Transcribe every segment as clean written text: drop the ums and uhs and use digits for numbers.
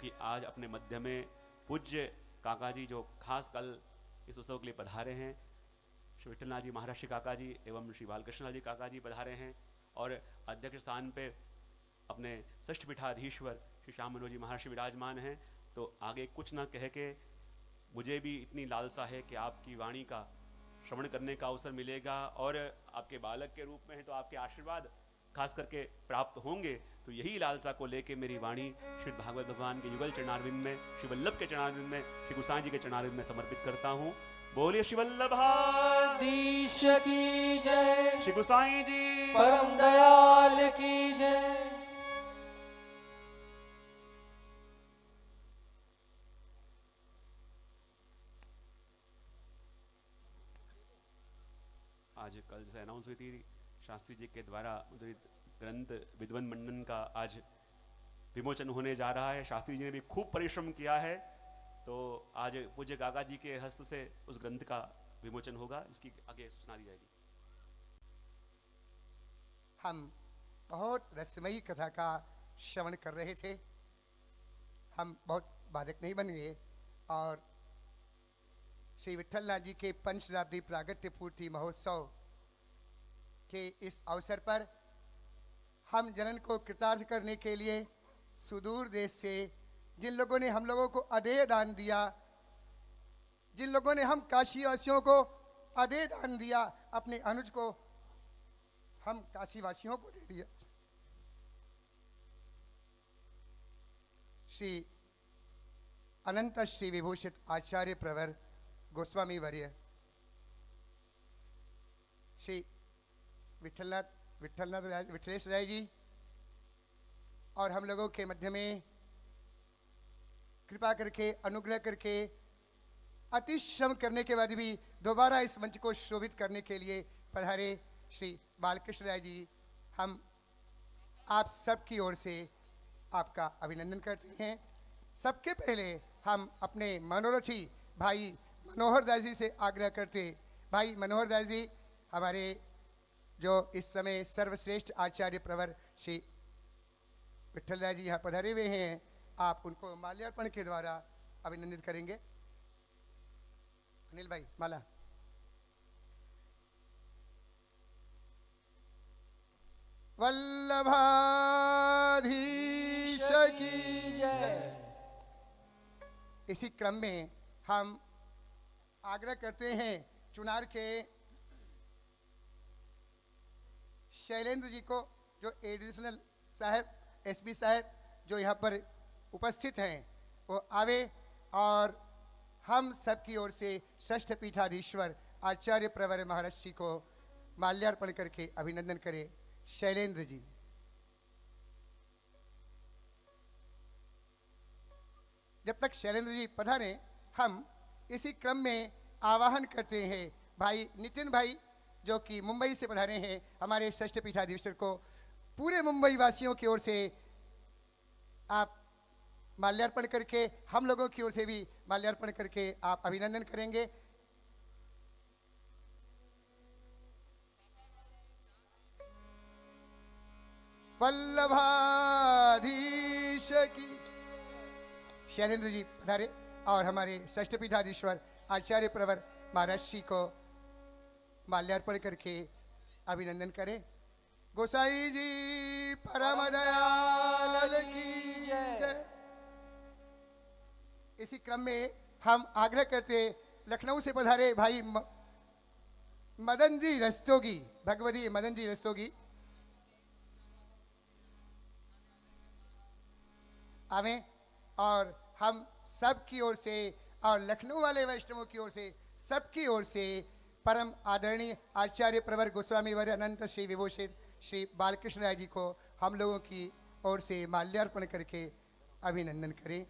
कि आज अपने मध्य में पूज्य काका जी जो खास कल इस उत्सव के लिए पधारे हैं, श्री विठलनाथ जी महाराज श्री काका जी एवं श्री बालकृष्ण जी काका जी पधारे हैं, और अध्यक्ष स्थान पे अपने षष्ठ पीठाधीश्वर श्री श्याम मनोहर जी महाराज विराजमान हैं। तो आगे कुछ ना कह के मुझे भी इतनी लालसा है कि आपकी वाणी का श्रवण करने का अवसर मिलेगा, और आपके बालक के रूप में है तो आपके आशीर्वाद खास करके प्राप्त होंगे। तो यही लालसा को लेके मेरी वाणी श्री भागवत भगवान के युगल चरणारविंद में, श्री वल्लभ के चरणारविंद में, श्री गोसाई जी के चरणारविंद में समर्पित करता हूँ। बोलिए श्री वल्लभाधीश की जय, श्री गोसाई जी परम दयाल की जय। आज कल से अनाउंस हुई थी शास्त्री जी के द्वारा मुद्रित ग्रंथ विद्वन मंडन का आज विमोचन होने जा रहा है। शास्त्री जी ने भी खूब परिश्रम किया है, तो आज पूज्य काका जी के हस्त से उस ग्रंथ का विमोचन होगा। इसकी आगे सूचना दी जाएगी। हम बहुत रसमयी कथा का श्रवण कर रहे थे, हम बहुत बाधक नहीं बन गए, और श्री विठलनाथ जी के पंचशताब्दी प्रागट्य पूर्ति महोत्सव के इस अवसर पर हम जनन को कृतार्थ करने के लिए सुदूर देश से जिन लोगों ने हम लोगों को अदेय दान दिया, जिन लोगों ने हम काशीवासियों को अदेय दान दिया, अपने अनुज को हम काशीवासियों को दे दिया। श्री अनंत श्री विभूषित आचार्य प्रवर गोस्वामी वर्य श्री विठलेश राय जी और हम लोगों के मध्य में कृपा करके, अनुग्रह करके, अति श्रम करने के बाद भी दोबारा इस मंच को शोभित करने के लिए पधारे श्री बालकृष्ण राय जी, हम आप सबकी ओर से आपका अभिनंदन करते हैं। सबके पहले हम अपने मनोरथी भाई मनोहर दास जी से आग्रह करते, भाई मनोहर दास जी हमारे जो इस समय सर्वश्रेष्ठ आचार्य प्रवर श्री विठल राय जी यहाँ पधारे हुए हैं, आप उनको माल्यार्पण के द्वारा अभिनंदित करेंगे। अनिल भाई माला। वल्लभाधीश की जय। इसी क्रम में हम आग्रह करते हैं चुनार के शैलेंद्र जी को, जो एडिशनल साहब एसपी साहब जो यहाँ पर उपस्थित हैं, वो आवे और हम सब की ओर से षष्ठ पीठाधीश्वर आचार्य प्रवर महाराज जी को माल्यार्पण करके अभिनंदन करें। शैलेंद्र जी। जब तक शैलेंद्र जी पधारें, हम इसी क्रम में आवाहन करते हैं भाई नितिन भाई जो कि मुंबई से पधारे हैं, हमारे षष्ठ पीठाधीश्वर को पूरे मुंबई वासियों की ओर से आप माल्यार्पण करके, हम लोगों की ओर से भी माल्यार्पण करके आप अभिनंदन करेंगे। वल्लभाधीश की। शैलेंद्र जी पधारे और हमारे षष्ठ पीठाधीश्वर आचार्य प्रवर महाराज जी को माल्यार्पण करके अभिनंदन करें। गोसाई जी परम दयाल की जय। इसी क्रम में हम आग्रह करते लखनऊ से पधारे भाई मदन जी रस्तोगी, भगवती मदन जी रस्तोगी आवे, और हम सब की ओर से और लखनऊ वाले वैष्णवों की ओर से, सबकी ओर से परम आदरणीय आचार्य प्रवर गोस्वामी वर अनंत श्री विभूषित श्री बालकृष्ण राय जी को हम लोगों की ओर से माल्यार्पण करके अभिनंदन करें।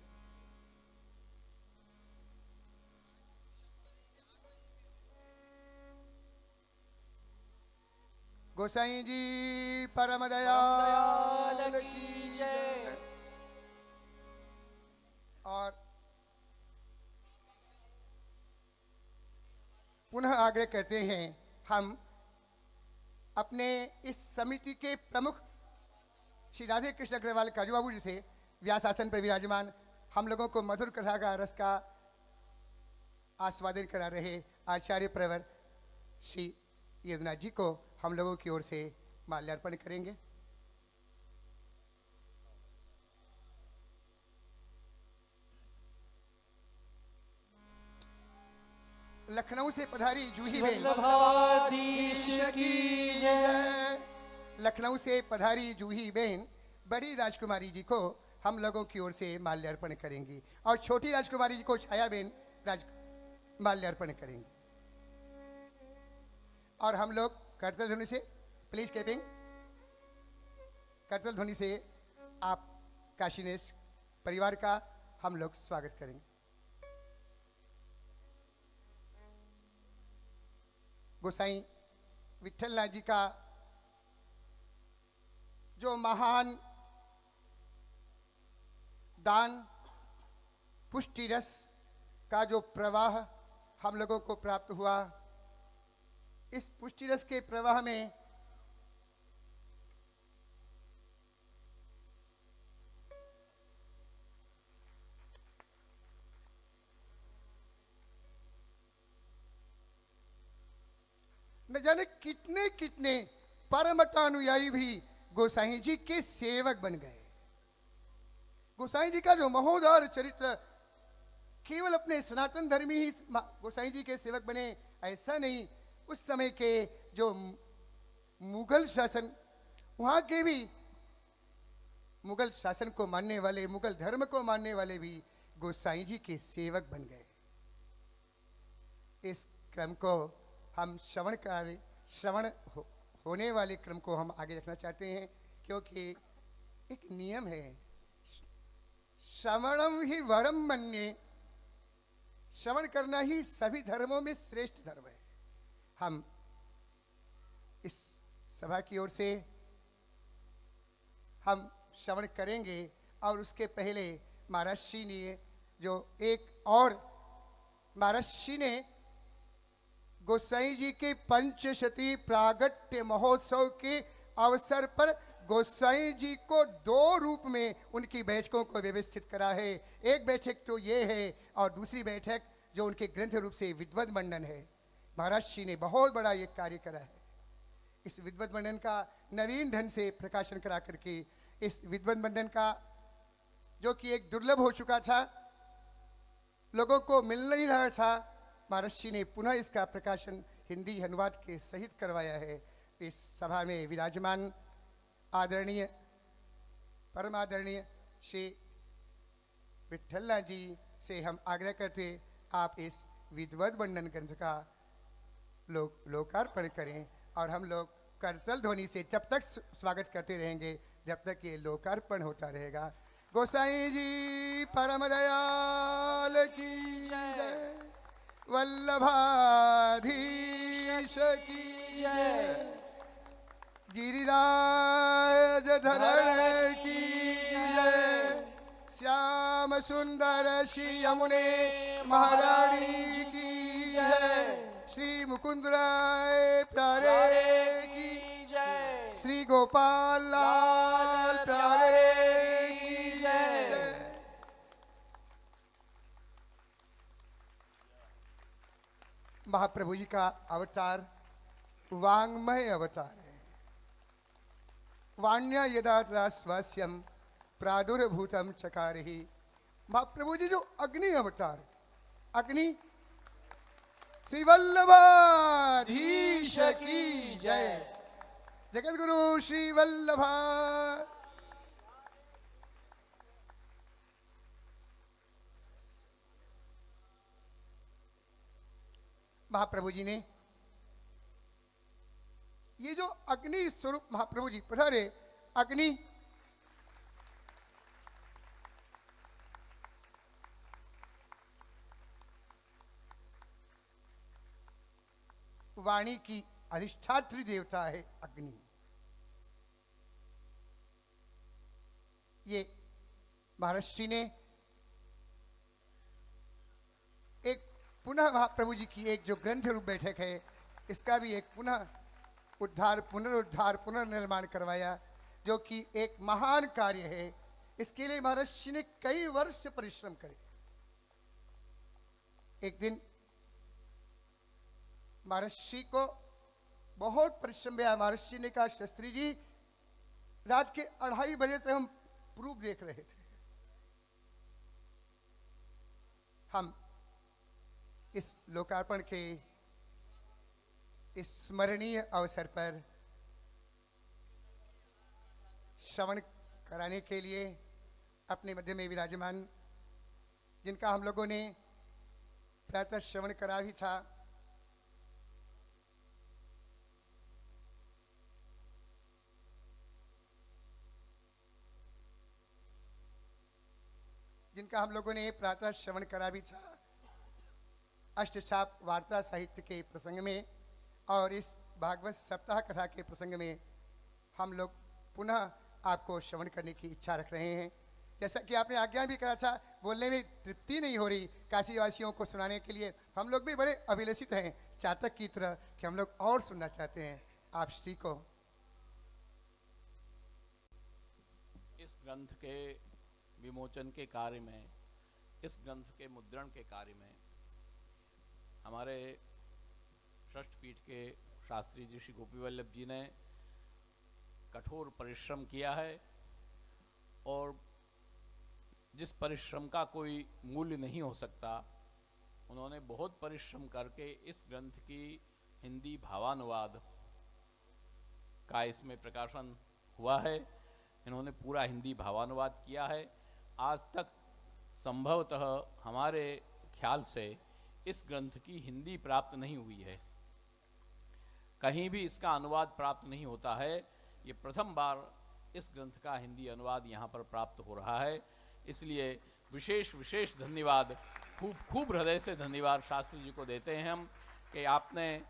गोसाई जी परम दयाल की जय। और पुनः आग्रह करते हैं हम अपने इस समिति के प्रमुख श्री राधे कृष्ण अग्रवाल काजू बाबू जी से, व्यास आसन पर विराजमान, हम लोगों को मधुर कथा का रस का आस्वादन करा रहे आचार्य प्रवर श्री यदुनाथ जी को हम लोगों की ओर से माल्यार्पण करेंगे। लखनऊ से पधारी जूही बेन, वल्लभाधीश की जय। लखनऊ से पधारी जूही बेन बड़ी राजकुमारी जी को हम लोगों की ओर से माल्यार्पण करेंगी और छोटी राजकुमारी जी को छाया बेन माल्यार्पण करेंगी। और हम लोग करतल ध्वनि से, प्लीज केपिंग, करतल ध्वनि से आप काशीनेश परिवार का हम लोग स्वागत करेंगे। गोसाई विठलनाथ जी का जो महान दान पुष्टि रस का जो प्रवाह हम लोगों को प्राप्त हुआ, इस पुष्टि रस के प्रवाह में न जाने कितने कितने परमतानुयायी भी गोसाई जी के सेवक बन गए। गोसाई जी का जो महोदार चरित्र, केवल अपने सनातन धर्मी ही गोसाई जी के सेवक बने ऐसा नहीं, उस समय के जो मुगल शासन, वहां के भी मुगल शासन को मानने वाले, मुगल धर्म को मानने वाले भी गोसाई जी के सेवक बन गए। इस क्रम को हम होने वाले क्रम को हम आगे रखना चाहते हैं, क्योंकि एक नियम है, श्रवणम ही वरम मन्ये, श्रवण करना ही सभी धर्मों में श्रेष्ठ धर्म है। हम इस सभा की ओर से हम श्रवण करेंगे और उसके पहले महाराज श्री ने जो एक और महाराज श्री ने गोसाई जी के पंचशती प्रागट्य महोत्सव के अवसर पर गोसाई जी को 2 रूप में उनकी बैठकों को व्यवस्थित करा है। एक बैठक तो ये है और दूसरी बैठक जो उनके ग्रंथ रूप से विद्वत मंडन है। महाराज श्री ने बहुत बड़ा ये कार्य करा है। इस विद्वत मंडन का नवीन ढंग से प्रकाशन करा करके, इस विद्वत मंडन का जो कि एक दुर्लभ हो चुका था, लोगों को मिल नहीं रहा था, महाराज श्री ने पुनः इसका प्रकाशन हिंदी अनुवाद के सहित करवाया है। इस सभा में विराजमान आदरणीय परमादरणीय श्री विठलनाथ जी से हम आग्रह करते, आप इस विद्वत मंडन ग्रंथ का लोकार्पण करें और हम लोग करतल ध्वनि से तब तक स्वागत करते रहेंगे जब तक ये लोकार्पण होता रहेगा। गोसाई जी परम दयाल की जय, वल्लभाधीश की जय, गिरिराज धरण की जय, श्याम सुंदर श्री यमुने महारानी की जय, श्री मुकुंद राय प्यारे की जय, श्री गोपाल लाल प्यारे की जय। महाप्रभु जी का अवतार वांग्मय अवतार है। वाण्या यदा स्वास्यम प्रादुर्भूतम चकारहि। महाप्रभु जी जो अग्नि अवतार, अग्नि, श्री वल्लभाधीश की जय, जगत गुरु श्री वल्लभा। महाप्रभु जी ने ये जो अग्नि स्वरूप महाप्रभु जी पधारे, अग्नि वाणी की अधिष्ठात्री देवता है। अग्नि ये महर्षि ने एक पुनः महाप्रभु जी की एक जो ग्रंथ रूप बैठक है, इसका भी एक पुनः उद्धार, पुनरुद्धार, पुनर्निर्माण करवाया, जो कि एक महान कार्य है। इसके लिए महर्षि ने कई वर्ष परिश्रम करे। एक दिन महर्षि को बहुत परिश्रम हुआ। महर्षि ने कहा, शास्त्री जी, रात के 2:30 बजे तक हम प्रूफ देख रहे थे। हम इस लोकार्पण के इस स्मरणीय अवसर पर श्रवण कराने के लिए अपने मध्य में विराजमान, जिनका हम लोगों ने प्रातः श्रवण करा भी था, अष्टछाप वार्ता साहित्य के प्रसंग में और इस भागवत सप्ताह कथा के प्रसंग में हम लोग पुनः आपको श्रवण करने की इच्छा रख रहे हैं। जैसा कि आपने आज्ञा भी करा था, बोलने में तृप्ति नहीं हो रही काशीवासियों को सुनाने के लिए। हम लोग भी बड़े अभिलषित हैं, चातक की तरह, कि हम लोग और सुनना चाहते हैं आप श्री को। इस ग्रंथ के विमोचन के कार्य में, इस ग्रंथ के मुद्रण के कार्य में हमारे षष्ठ पीठ के शास्त्री जी श्री गोपी वल्लभ जी ने कठोर परिश्रम किया है, और जिस परिश्रम का कोई मूल्य नहीं हो सकता, उन्होंने बहुत परिश्रम करके इस ग्रंथ की हिंदी भावानुवाद का इसमें प्रकाशन हुआ है। इन्होंने पूरा हिंदी भावानुवाद किया है। आज तक संभवतः हमारे ख्याल से इस ग्रंथ की हिंदी प्राप्त नहीं हुई है, कहीं भी इसका अनुवाद प्राप्त नहीं होता है। ये प्रथम बार इस ग्रंथ का हिंदी अनुवाद यहाँ पर प्राप्त हो रहा है। इसलिए विशेष विशेष धन्यवाद, खूब खूब हृदय से धन्यवाद शास्त्री जी को देते हैं हम, कि आपने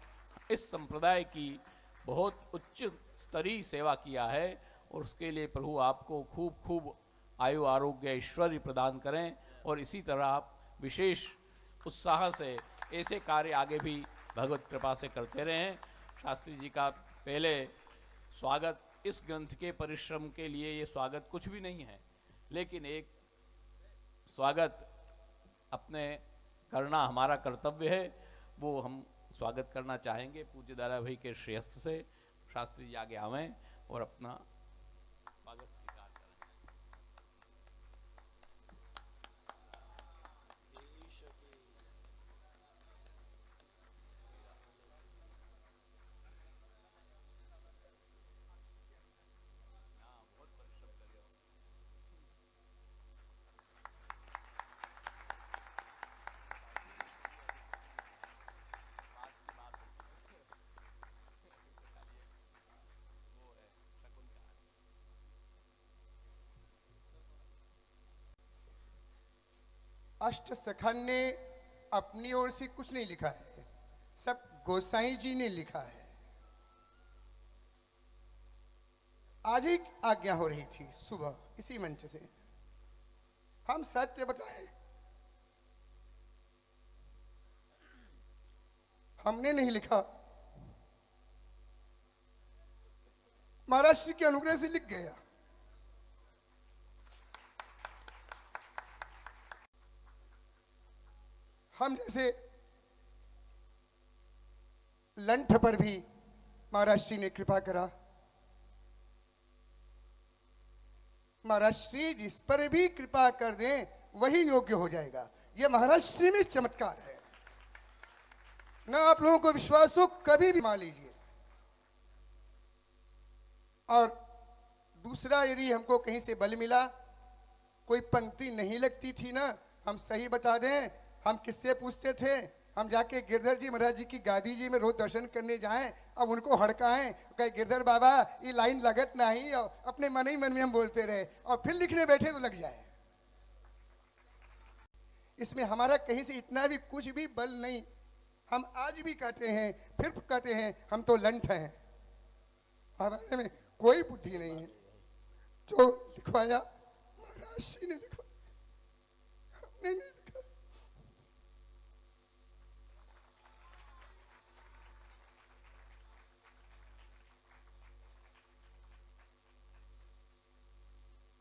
इस संप्रदाय की बहुत उच्च स्तरीय सेवा किया है, और उसके लिए प्रभु आपको खूब खूब आयु आरोग्य ऐश्वर्य प्रदान करें, और इसी तरह आप विशेष उत्साह से ऐसे कार्य आगे भी भगवत कृपा से करते रहें। शास्त्री जी का पहले स्वागत, इस ग्रंथ के परिश्रम के लिए ये स्वागत कुछ भी नहीं है, लेकिन एक स्वागत अपने करना हमारा कर्तव्य है, वो हम स्वागत करना चाहेंगे। पूज्य दादा भाई के श्रेयस्थ से शास्त्री जी आगे आवें और अपना स्वागत स्वीकार करें। अष्ट सखन ने अपनी ओर से कुछ नहीं लिखा है, सब गोसाई जी ने लिखा है। आज एक आज्ञा हो रही थी सुबह इसी मंच से, हम सत्य बताएं, हमने नहीं लिखा, महाराज श्री के अनुग्रह से लिख गया। हम जैसे लंठ पर भी महाराज श्री ने कृपा करा, महाराज श्री जिस पर भी कृपा कर दें वही योग्य हो जाएगा। यह महाराज श्री में चमत्कार है, ना आप लोगों को विश्वास हो कभी भी मान लीजिए। और दूसरा, यदि हमको कहीं से बल मिला, कोई पंक्ति नहीं लगती थी ना, हम सही बता दें, हम किससे पूछते थे? हम जाके गिरधर जी महाराज जी की गादी जी में रोज दर्शन करने जाएं, अब उनको हड़काएं, कहे गिरधर बाबा ये लाइन लगत नहीं, और अपने मन ही मन में हम बोलते रहे, और फिर लिखने बैठे तो लग जाए। इसमें हमारा कहीं से इतना भी कुछ भी बल नहीं। हम आज भी कहते हैं, फिर कहते हैं, हम तो लंठ हैं, हमारे में कोई बुद्धि नहीं है। जो लिखवाया महाराज श्री ने लिखवाया, हमने नहीं लिखा।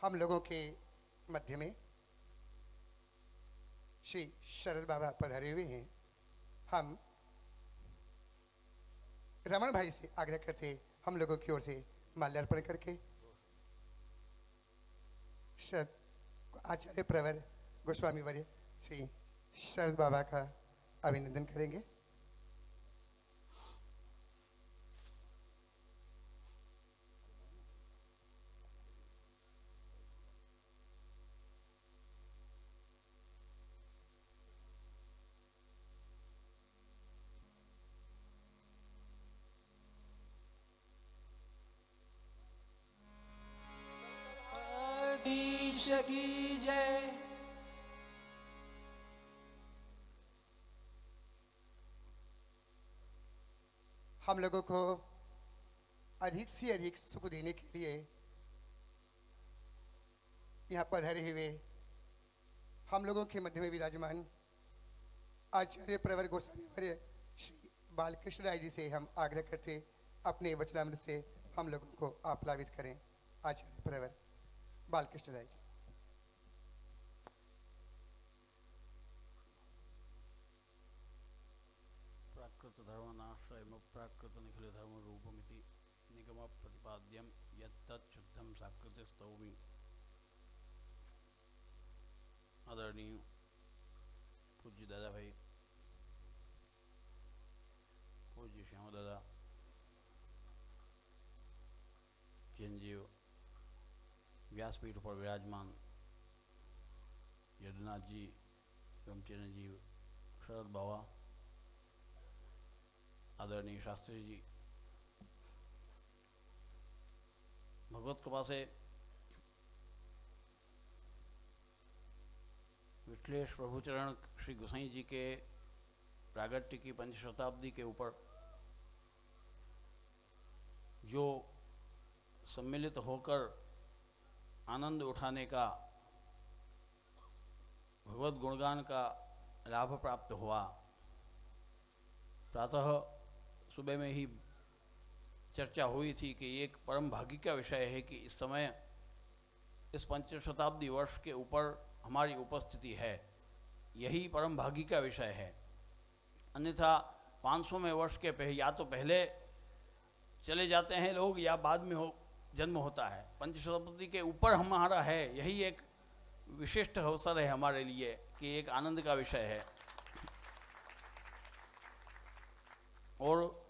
हम लोगों के मध्य में श्री शरद बाबा पधारे हुए हैं। हम रमन भाई से आग्रह करते हम लोगों की ओर से माल्यार्पण करके शरद आचार्य प्रवर गोस्वामी वर्य श्री शरद बाबा का अभिनंदन करेंगे। आदिश की जय। हम लोगों को अधिक से अधिक सुख देने के लिए यहाँ पधारे हुए हम लोगों के मध्य में विराजमान आचार्य प्रवर गोस्वामी वर्य श्री बालकृष्ण राय जी से हम आग्रह करते अपने वचनामृत से हम लोगों को आप्लावित करें। आचार्य प्रवर बालकृष्ण राय जी। प्राकृत धर्मनाश्रयम प्राकृत निखिल धर्म रूपमिति निगम प्रतिपाद्यम यत्तच्छुद्धम साकृत स्तौमि। आदरणीय पूज्य दादा भाई, पूज्य श्याम दादा, चिरंजीव व्यासपीठ पर विराजमान यदुनाथ जी एवं चिरंजीव शरद बाबा, आदरणीय शास्त्री जी, भगवत कृपा से विठलेश प्रभुचरण श्री गोसाई जी के प्रागट्य की पंचशताब्दी के ऊपर जो सम्मिलित होकर आनंद उठाने का, भगवत गुणगान का लाभ प्राप्त हुआ। प्रातः सुबह में ही चर्चा हुई थी कि एक परम भाग्य का विषय है कि इस समय इस पंचशताब्दी वर्ष के ऊपर हमारी उपस्थिति है, यही परम भाग्य का विषय है। अन्यथा 500वें वर्ष के पहले या तो पहले चले जाते हैं लोग या बाद में जन्म होता है। पंचशताब्दी के ऊपर हमारा है, यही एक विशिष्ट अवसर है हमारे लिए कि एक आनंद का विषय है। और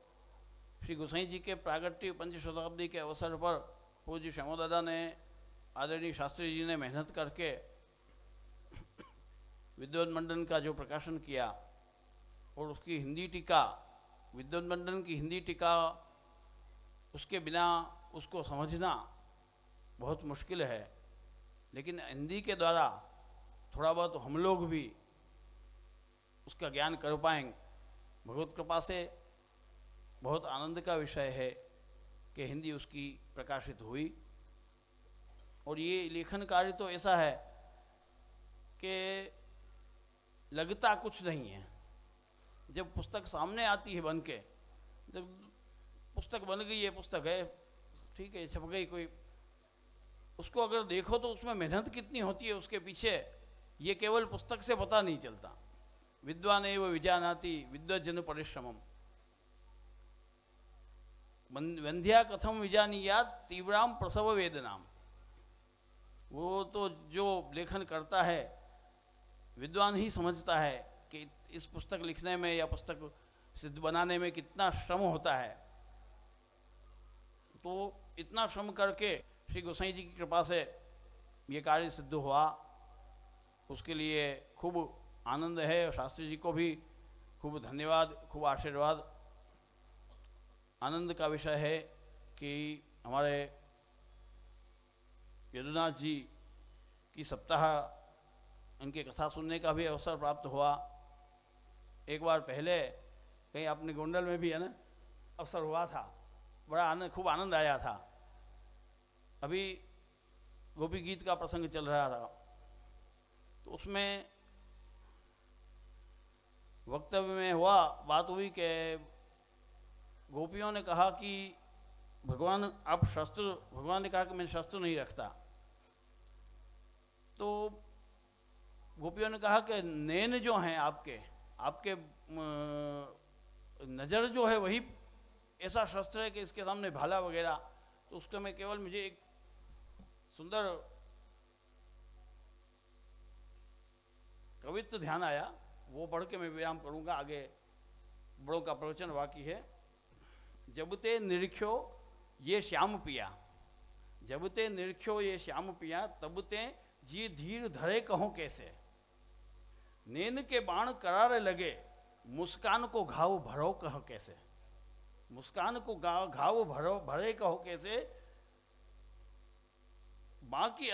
श्री गोसाई जी के प्रागट्य पंचशताब्दी के अवसर पर पूज्य श्यामो दादा ने, आदरणीय शास्त्री जी ने मेहनत करके विद्वत मंडन का जो प्रकाशन किया और उसकी हिंदी टीका, विद्वत मंडन की हिंदी टीका, उसके बिना उसको समझना बहुत मुश्किल है, लेकिन हिंदी के द्वारा थोड़ा बहुत हम लोग भी उसका ज्ञान कर पाएंगे। भगवत कृपा से बहुत आनंद का विषय है कि हिंदी उसकी प्रकाशित हुई। और ये लेखन कार्य तो ऐसा है कि लगता कुछ नहीं है। जब पुस्तक सामने आती है बन के, जब पुस्तक बन गई है, पुस्तक है, ठीक है, छप गई, कोई उसको अगर देखो तो उसमें मेहनत कितनी होती है उसके पीछे, ये केवल पुस्तक से पता नहीं चलता। विद्वान एव विजानाति विद्वज्जन परिश्रमम, वंध्या कथम विजानीयात तीव्राम प्रसव वेदनाम। वो तो जो लेखन करता है विद्वान ही समझता है कि इस पुस्तक लिखने में या पुस्तक सिद्ध बनाने में कितना श्रम होता है। तो इतना श्रम करके श्री गोसाई जी की कृपा से ये कार्य सिद्ध हुआ, उसके लिए खूब आनंद है। शास्त्री जी को भी खूब धन्यवाद, खूब आशीर्वाद। आनंद का विषय है कि हमारे यदुनाथ जी की सप्ताह, इनके कथा सुनने का भी अवसर प्राप्त हुआ। एक बार पहले कहीं अपने गोंडल में भी है ना अवसर हुआ था, बड़ा आनंद, खूब आनंद आया था। अभी गोपी गीत का प्रसंग चल रहा था, तो उसमें वक्तव्य में बात हुई कि गोपियों ने कहा कि भगवान, आप शस्त्र, भगवान ने कहा कि मैं शस्त्र नहीं रखता। तो गोपियों ने कहा कि नैन जो हैं आपके आपके नज़र जो है वही ऐसा शस्त्र है कि इसके सामने भाला वगैरह, तो उसके में केवल मुझे एक सुंदर कवित्व ध्यान आया, वो पढ़ के मैं विराम करूंगा। आगे बड़ों का प्रवचन बाकी है। जब ते निरख्यो ये श्याम पिया, जब ते निरख्यो ये श्याम पिया, तब ते जी धीर धरे कहो कैसे। नैन के बाण करारे लगे, मुस्कान को घाव भरो कहो कैसे। मुस्कान को घाव भरो भरे कहो कैसे। बाकी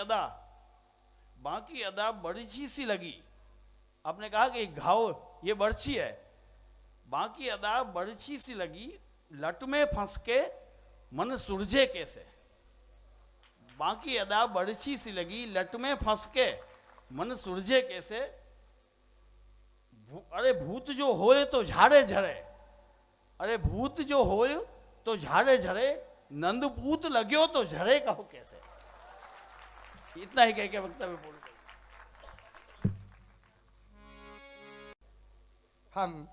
अदा बर्छी सी लगी। आपने कहा कि घाव ये बर्छी है, बाकी अदा बर्छी सी लगी, लट में फंस के मन सुलझे कैसे। बाकी अदा बर्छी सी लगी, लट में फंस के मन सुलझे कैसे। अरे भूत जो होए तो झाड़े झरे, अरे भूत जो होए तो झाड़े झरे, नंदपूत लग्यो तो झरे कहो कैसे। इतना ही कह के वक्तव्य पूर्ण करूं। हम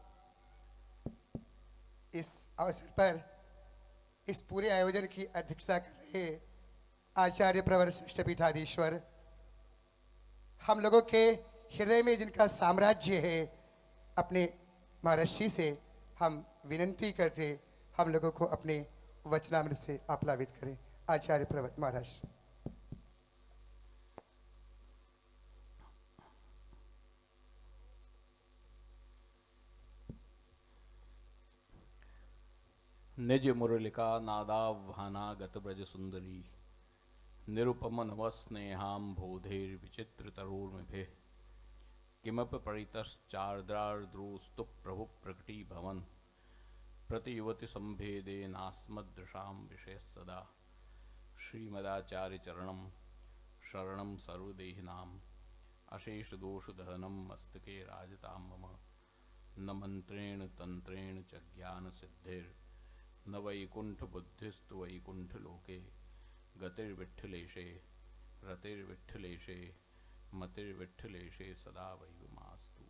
इस अवसर पर इस पूरे आयोजन की अध्यक्षता कर रहे आचार्य प्रवर श्रेष्ठ पीठाधीश्वर, हम लोगों के हृदय में जिनका साम्राज्य है, अपने महर्षि से हम विनंती करते हम लोगों को अपने वचनामृत से आप्लावित करें। आचार्य प्रवर महाराज। निज मुरलिका नादावहाना गत ब्रज सुंदरी, निरुपम नवस्नेहाम बोधेर विचित्र तरुर्मिभे, किमप परितश्चार्द्रार्द्रोस्तु प्रभु प्रकटी भवन, प्रति युवति संभेदे नास्मदृशाम विषय सदा। श्रीमदाचार्य चरणम शरणम सर्वदेहिनाम, अशेष दोष दहनम मस्तके राजताम मम। न मंत्रेण तंत्रेण च ज्ञान सिद्धिर, न वैकुंठ बुद्धिस्तु वैकुंठ लोके। गतिर्विठ्ठलेशे रतिर्विठ्ठलेशे, मतिर्विठ्ठलेशे सदा वैवमास्तु।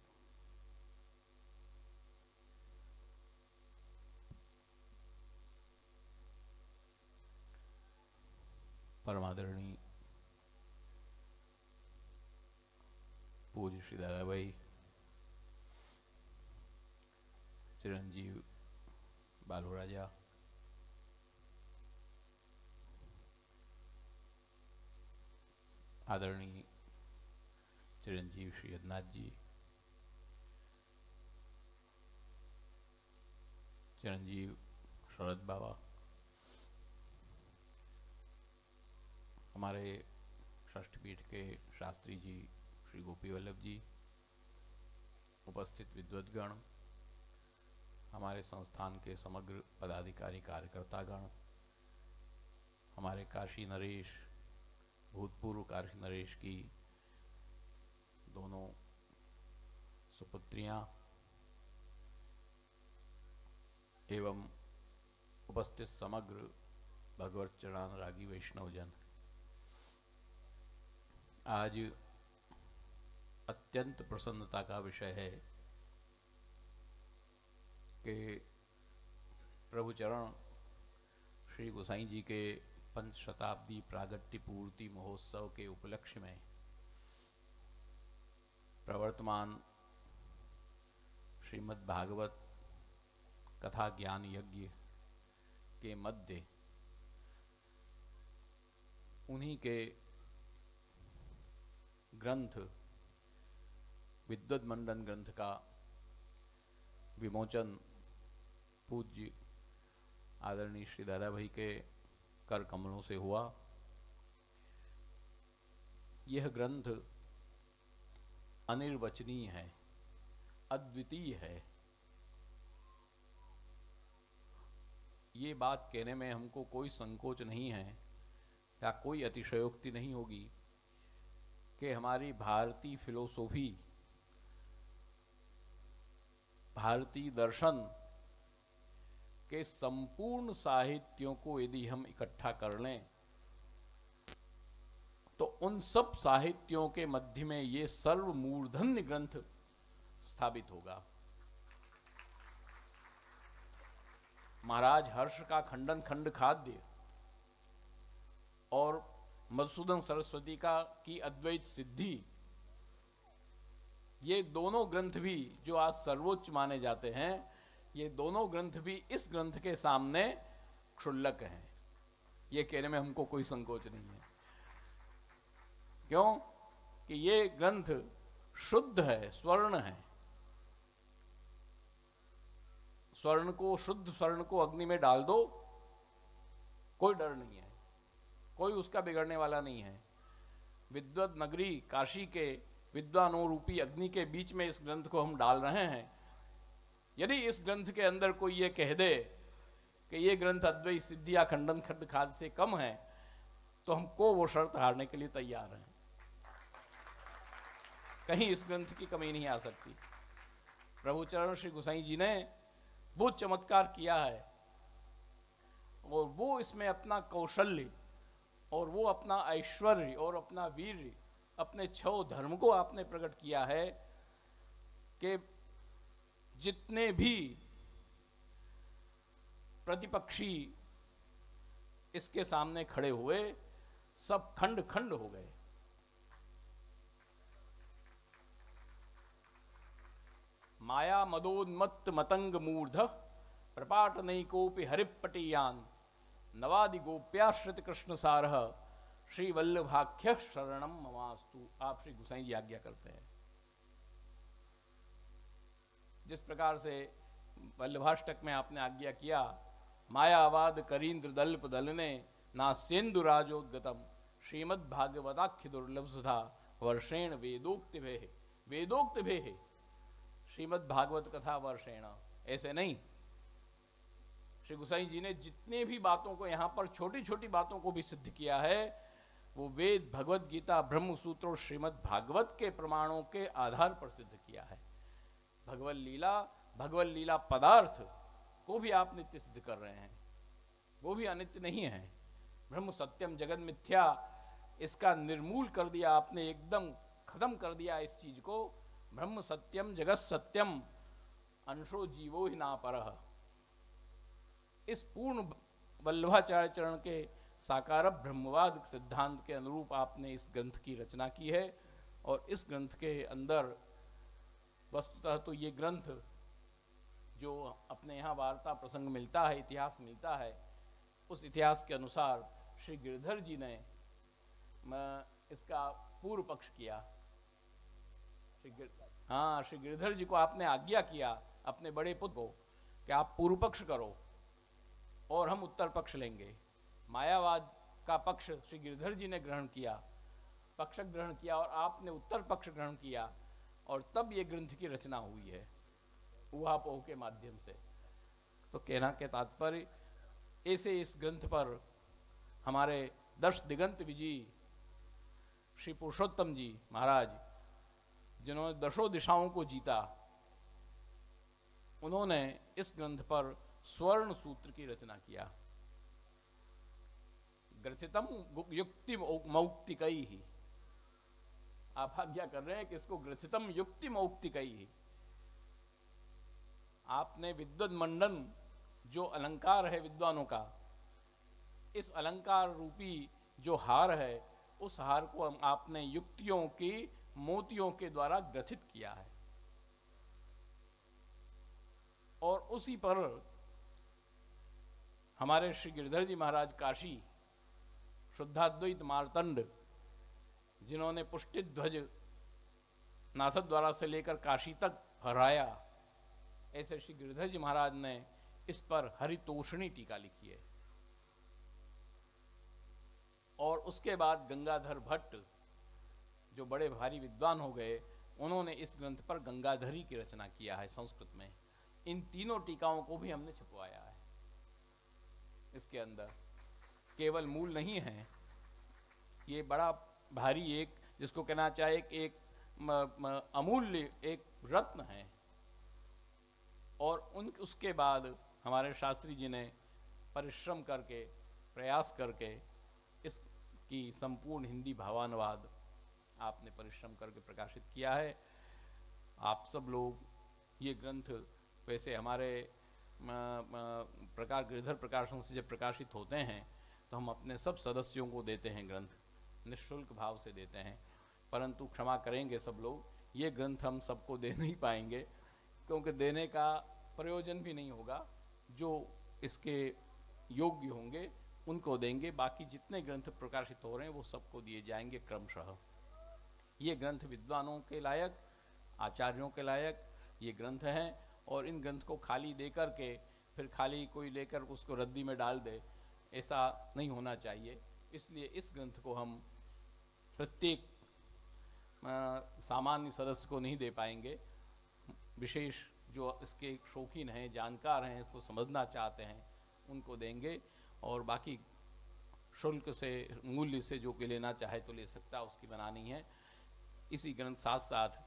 परमादरणीय पूज्य श्री दादाभाई, चिरंजीव बालू राजा, आदरणीय चिरंजीव श्री यदनाथ जी, चिरंजीव शरद बाबा, हमारे षष्ठपीठ के शास्त्री जी श्री गोपी वल्लभ जी, उपस्थित विद्वद्गण, हमारे संस्थान के समग्र पदाधिकारी कार्यकर्तागण, हमारे काशी नरेश, भूतपूर्व काशी नरेश की दोनों सुपुत्रियां एवं उपस्थित समग्र भगवत चरणानुरागी वैष्णवजन, आज अत्यंत प्रसन्नता का विषय है कि प्रभु चरण श्री गोसाई जी के पंच शताब्दी प्रागट्य पूर्ति महोत्सव के उपलक्ष्य में प्रवर्तमान श्रीमद् भागवत कथा ज्ञान यज्ञ के मध्य उन्हीं के ग्रंथ विद्वद मंडन ग्रंथ का विमोचन पूज्य आदरणीय श्री दादाभाई के कर कमलों से हुआ। यह ग्रंथ अनिर्वचनीय है, अद्वितीय है। ये बात कहने में हमको कोई संकोच नहीं है या कोई अतिशयोक्ति नहीं होगी कि हमारी भारतीय फिलोसॉफी, भारतीय दर्शन के संपूर्ण साहित्यों को यदि हम इकट्ठा कर लें तो उन सब साहित्यों के मध्य में ये सर्वमूर्धन्य ग्रंथ स्थापित होगा। महाराज हर्ष का खंडन खंड खाद्य और मधुसूदन सरस्वती का की अद्वैत सिद्धि, ये दोनों ग्रंथ भी जो आज सर्वोच्च माने जाते हैं, ये दोनों ग्रंथ भी इस ग्रंथ के सामने क्षुल्लक हैं। ये कहने में हमको कोई संकोच नहीं है। क्यों कि ये ग्रंथ शुद्ध है, स्वर्ण है। स्वर्ण को, शुद्ध स्वर्ण को अग्नि में डाल दो, कोई डर नहीं है, कोई उसका बिगड़ने वाला नहीं है। विद्वत नगरी काशी के विद्वानों रूपी अग्नि के बीच में इस ग्रंथ को हम डाल रहे हैं। यदि इस ग्रंथ के अंदर कोई ये कह दे कि ये ग्रंथ अद्वैत सिद्धि या खंडन खंड खाद से कम है, तो हमको वो शर्त हारने के लिए तैयार हैं। कहीं इस ग्रंथ की कमी नहीं आ सकती। प्रभु चरण श्री गोसाई जी ने बहुत चमत्कार किया है, और वो इसमें अपना कौशल्य और वो अपना ऐश्वर्य और अपना वीर्य, अपने 6 धर्म को आपने प्रकट किया है कि जितने भी प्रतिपक्षी इसके सामने खड़े हुए, सब खंड खंड हो गए। माया मदोन्मत्त मतंग मूर्ध प्रपाट नैकोपि हरिपटीयान नवादि गोप्याश्रित कृष्ण सारह श्री वल्लभाख्य शरणम ममास्तु। आप श्री गोसाई जी आज्ञा करते हैं। जिस प्रकार से वल्लभाष्टक में आपने आज्ञा किया, मायावाद करीन्द्र दल्प दलने ना सेन्दुराजोद्गतम श्रीमद् भागवताख्य दुर्लभ सुधा वर्षेण वेदोक्त भेह, वेदोक्त भेह श्रीमद् भागवत कथा वर्षेण। ऐसे नहीं, श्री गोसाई जी ने जितने भी बातों को यहाँ पर छोटी छोटी बातों को भी सिद्ध किया है, वो वेद, भगवत गीता, ब्रह्म सूत्र और श्रीमद् भागवत के प्रमाणों के आधार पर सिद्ध किया है। भगवत लीला पदार्थ को भी आप नित्य सिद्ध कर रहे हैं, वो भी अनित्य नहीं है। ब्रह्म सत्यम जगत मिथ्या, इसका निर्मूल कर दिया आपने, एकदम खत्म कर दिया इस चीज को। ब्रह्म सत्यम जगत सत्यम अंशो जीवो ही ना परह। इस पूर्ण वल्लभाचार्य चरण के साकार ब्रह्मवाद सिद्धांत के अनुरूप आपने इस ग्रंथ की रचना की है। और इस ग्रंथ के अंदर वस्तुतः तो ये ग्रंथ जो अपने यहाँ वार्ता प्रसंग मिलता है, इतिहास मिलता है, उस इतिहास के अनुसार श्री गिरधर जी ने इसका पूर्व पक्ष किया। श्री गिरधर जी को आपने आज्ञा किया अपने बड़े पुत्र को कि आप पूर्व पक्ष करो और हम उत्तर पक्ष लेंगे। मायावाद का पक्ष श्री गिरधर जी ने ग्रहण किया, पक्ष ग्रहण किया, और आपने उत्तर पक्ष ग्रहण किया, और तब ये ग्रंथ की रचना हुई है ऊहापोह के माध्यम से। तो कहना के तात्पर्य, ऐसे इस ग्रंथ पर हमारे दश दिगंत विजयी श्री पुरुषोत्तम जी महाराज, जिन्होंने दशों दिशाओं को जीता, उन्होंने इस ग्रंथ पर स्वर्ण सूत्र की रचना किया। ग्रथितम युक्ति मौक्तिकई ही, आप आज्ञा कर रहे हैं कि इसको ग्रथितम युक्ति मौक्तिकई ही। आपने विद्वद मंडन जो अलंकार है विद्वानों का, इस अलंकार रूपी जो हार है, उस हार को आपने युक्तियों की मोतियों के द्वारा ग्रथित किया है। और उसी पर हमारे श्री गिरधर जी महाराज काशी शुद्धाद्वैत मार्तंड, जिन्होंने पुष्टि ध्वज नाथ द्वारा से लेकर काशी तक फहराया, ऐसे श्री गिरधर जी महाराज ने इस पर हरितोषणी टीका लिखी है। और उसके बाद गंगाधर भट्ट, जो बड़े भारी विद्वान हो गए, उन्होंने इस ग्रंथ पर गंगाधरी की रचना किया है संस्कृत में। इन तीनों टीकाओं को भी हमने छपवाया है। इसके अंदर केवल मूल नहीं है, ये बड़ा भारी, एक जिसको कहना चाहे एक अमूल्य एक रत्न है। और उसके बाद हमारे शास्त्री जी ने परिश्रम करके, प्रयास करके इस की संपूर्ण हिंदी भावानुवाद आपने परिश्रम करके प्रकाशित किया है। आप सब लोग ये ग्रंथ वैसे हमारे प्रकार गिरधर प्रकाशन से जब प्रकाशित होते हैं तो हम अपने सब सदस्यों को देते हैं, ग्रंथ निःशुल्क भाव से देते हैं, परंतु क्षमा करेंगे सब लोग, ये ग्रंथ हम सबको दे नहीं पाएंगे क्योंकि देने का प्रयोजन भी नहीं होगा। जो इसके योग्य होंगे उनको देंगे, बाकी जितने ग्रंथ प्रकाशित हो रहे हैं वो सबको दिए जाएंगे क्रमशः। ये ग्रंथ विद्वानों के लायक, आचार्यों के लायक ये ग्रंथ हैं, और इन ग्रंथ को खाली दे कर के फिर खाली कोई लेकर उसको रद्दी में डाल दे, ऐसा नहीं होना चाहिए। इसलिए इस ग्रंथ को हम प्रत्येक सामान्य सदस्य को नहीं दे पाएंगे, विशेष जो इसके शौकीन हैं, जानकार हैं, इसको समझना चाहते हैं, उनको देंगे। और बाकी शुल्क से, मूल्य से जो कि लेना चाहे तो ले सकता, उसकी बनानी है। इसी ग्रंथ साथ साथ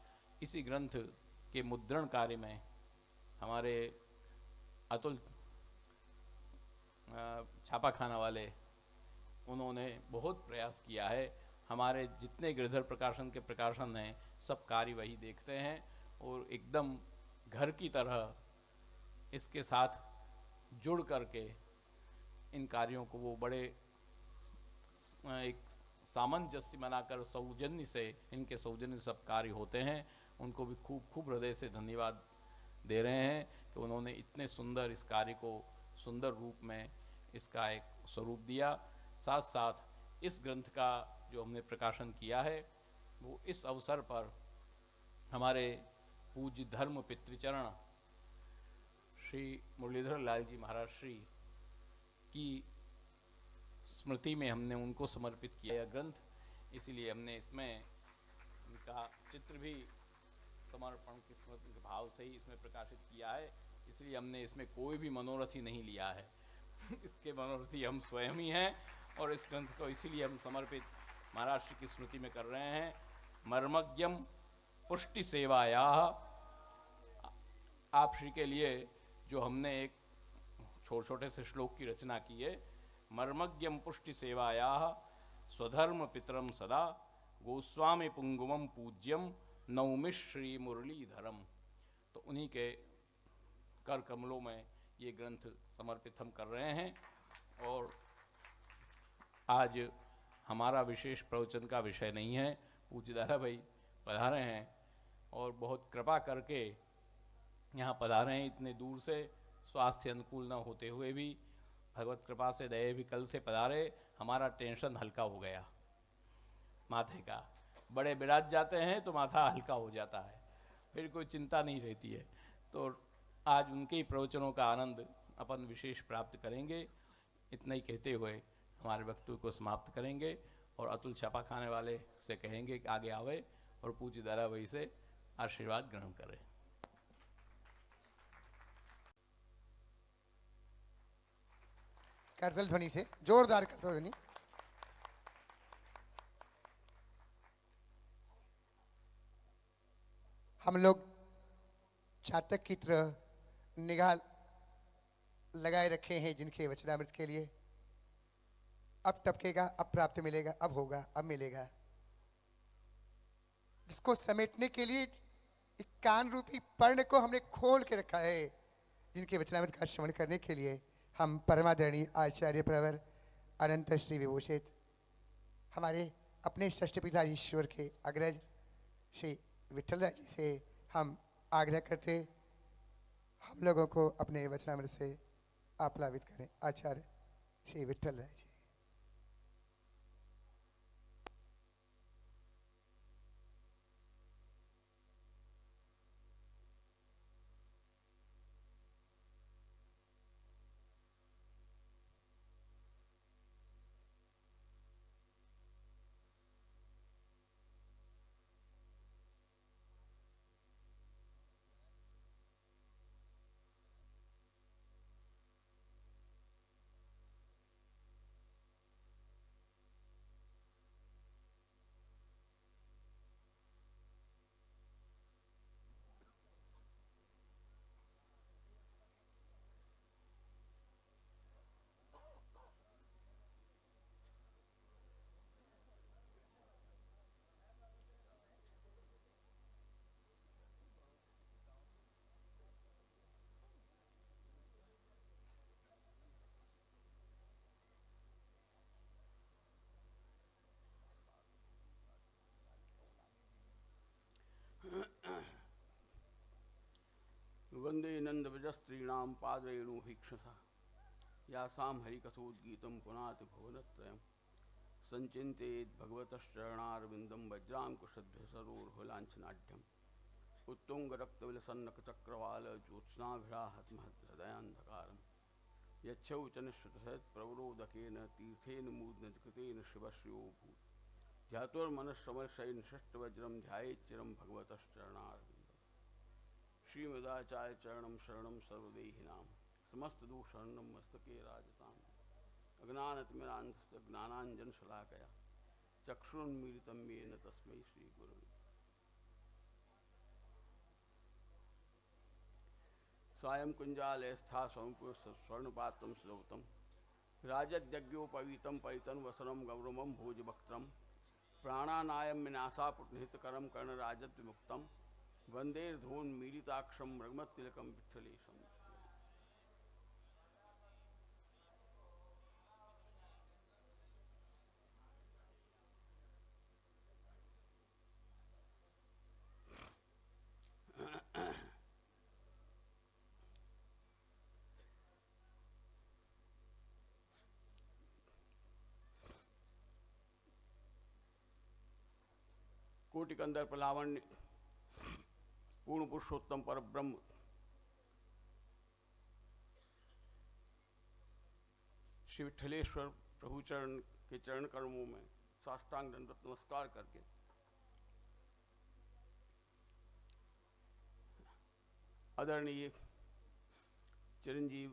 इसी ग्रंथ के मुद्रण कार्य में हमारे अतुल छापाखाना वाले, उन्होंने बहुत प्रयास किया है। हमारे जितने गिरधर प्रकाशन के प्रकाशन हैं सब कार्य वही देखते हैं और एकदम घर की तरह इसके साथ जुड़ करके इन कार्यों को वो बड़े एक सामंजस्य बनाकर सौजन्य से, इनके सौजन्य सब कार्य होते हैं। उनको भी खूब खूब हृदय से धन्यवाद दे रहे हैं कि उन्होंने इतने सुंदर इस कार्य को सुंदर रूप में इसका एक स्वरूप दिया। साथ साथ इस ग्रंथ का जो हमने प्रकाशन किया है वो इस अवसर पर हमारे पूज्य धर्म पितृचरण श्री मुरलीधर लाल जी महाराज श्री की स्मृति में हमने उनको समर्पित किया यह ग्रंथ, इसीलिए हमने इसमें इनका चित्र भी समर्पण की स्मृति के भाव से ही इसमें प्रकाशित किया है। इसलिए हमने इसमें कोई भी मनोरथी नहीं लिया है इसके मनोरथी हम स्वयं ही हैं और इस ग्रंथ को इसीलिए हम समर्पित महाराज श्री की स्मृति में कर रहे हैं। मर्मज्ञम पुष्टि सेवाया, आप श्री के लिए जो हमने एक छोटे से श्लोक की रचना की है। मर्मज्ञम पुष्टि सेवाया स्वधर्म पितरम सदा गोस्वामी पुंगुमम पूज्यम नौमि श्री मुरलीधरम। तो उन्हीं के कर कमलों में ये ग्रंथ समर्पित हम कर रहे हैं। और आज हमारा विशेष प्रवचन का विषय नहीं है, पूज्य दादा भाई पधारे हैं और बहुत कृपा करके यहाँ पधारे हैं इतने दूर से, स्वास्थ्य अनुकूल न होते हुए भी भगवत कृपा से दया भी कल से पधारे। हमारा टेंशन हल्का हो गया माथे का, बड़े विराज जाते हैं तो माथा हल्का हो जाता है, फिर कोई चिंता नहीं रहती है। तो आज उनके ही प्रवचनों का आनंद अपन विशेष प्राप्त करेंगे। इतना ही कहते हुए हमारे वक्तव्य को समाप्त करेंगे और अतुल छापा खाने वाले से कहेंगे कि आगे आवे और पूज्य दादा भाई से आशीर्वाद ग्रहण करें। करतल ध्वनि से, जोरदार करतल ध्वनि। हम लोग चातक की तरह निगाह लगाए रखे हैं जिनके वचनामृत के लिए। अब टपकेगा, अब प्राप्त मिलेगा, अब होगा, अब मिलेगा। इसको समेटने के लिए एक कान रूपी पर्ण को हमने खोल के रखा है, जिनके वचनामृत का श्रवण करने के लिए हम परमादरणीय आचार्य प्रवर अनंत श्री विभूषित हमारे अपने षष्ठ पिता ईश्वर के अग्रज श्री विठल राय जी से हम आग्रह करते हम लोगों को अपने वचनामृत से आप्लावित करें। आचार्य श्री विठल राय जी। वंदे नंदव्रजस्त्रीणां पादरेणुभीक्षसा यासां हरिकथोद्गीतं पुनाति भुवनत्रयं संचिन्तयेत् भगवतश्चरणारविन्दं वज्राङ्कुशध्वसरोर्हुलाञ्छनाढ्यम् उत्तुङ्गरक्तविलसन्नकचक्रवाल ज्योत्स्नाभिराहतमहृदयान्धकारम् यच्छौचनिश्रुतसहत्प्रवरोदकेन तीर्थेन मूर्धकृतेन शिवश्रियोऽभूत् ध्यातोर्मनश्रमर्षैन् षष्ठवज्रं ध्यायेच्चिरं भगवतश्चरणारविन्दम् श्रीमदाचार्यचरणं शरणं सर्वदेहिनां समस्तदोषहरणं मस्तके राजताम् अज्ञानतिमिरान्धस्य चक्षुरुन्मीलितं येन तस्मै श्रीगुरवे सायं कुञ्जालयस्था स्वर्णपात्रं सुदौतं राजद्यज्ञोपवीतं परितं वसनं गौरवं भोजवक्त्रं प्राणानायं विनाशापुटनिहितकरं कर्णराजद्विमुक्तं वन्देर्धून्मीलिताक्षं मृगमत्तिलकं विठ्ठलेशम् कोटिकंदर प्रलावण्य पूर्ण पुरुषोत्तम पर ब्रह्म श्री विठलेश्वर प्रभु चरण के चरण कर्मों में साष्टांग दंडवत नमस्कार करके आदरणीय चिरंजीव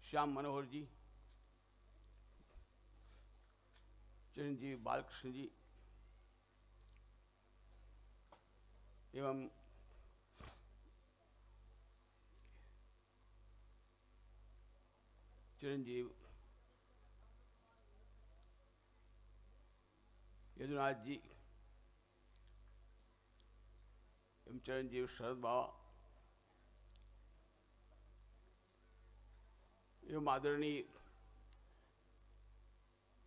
श्याम मनोहर जी, चिरंजीव बालकृष्ण जी एवं चिरंजीव यदुनाथ जी एवं चिरंजीव शरद बाबा एवं आदरणीय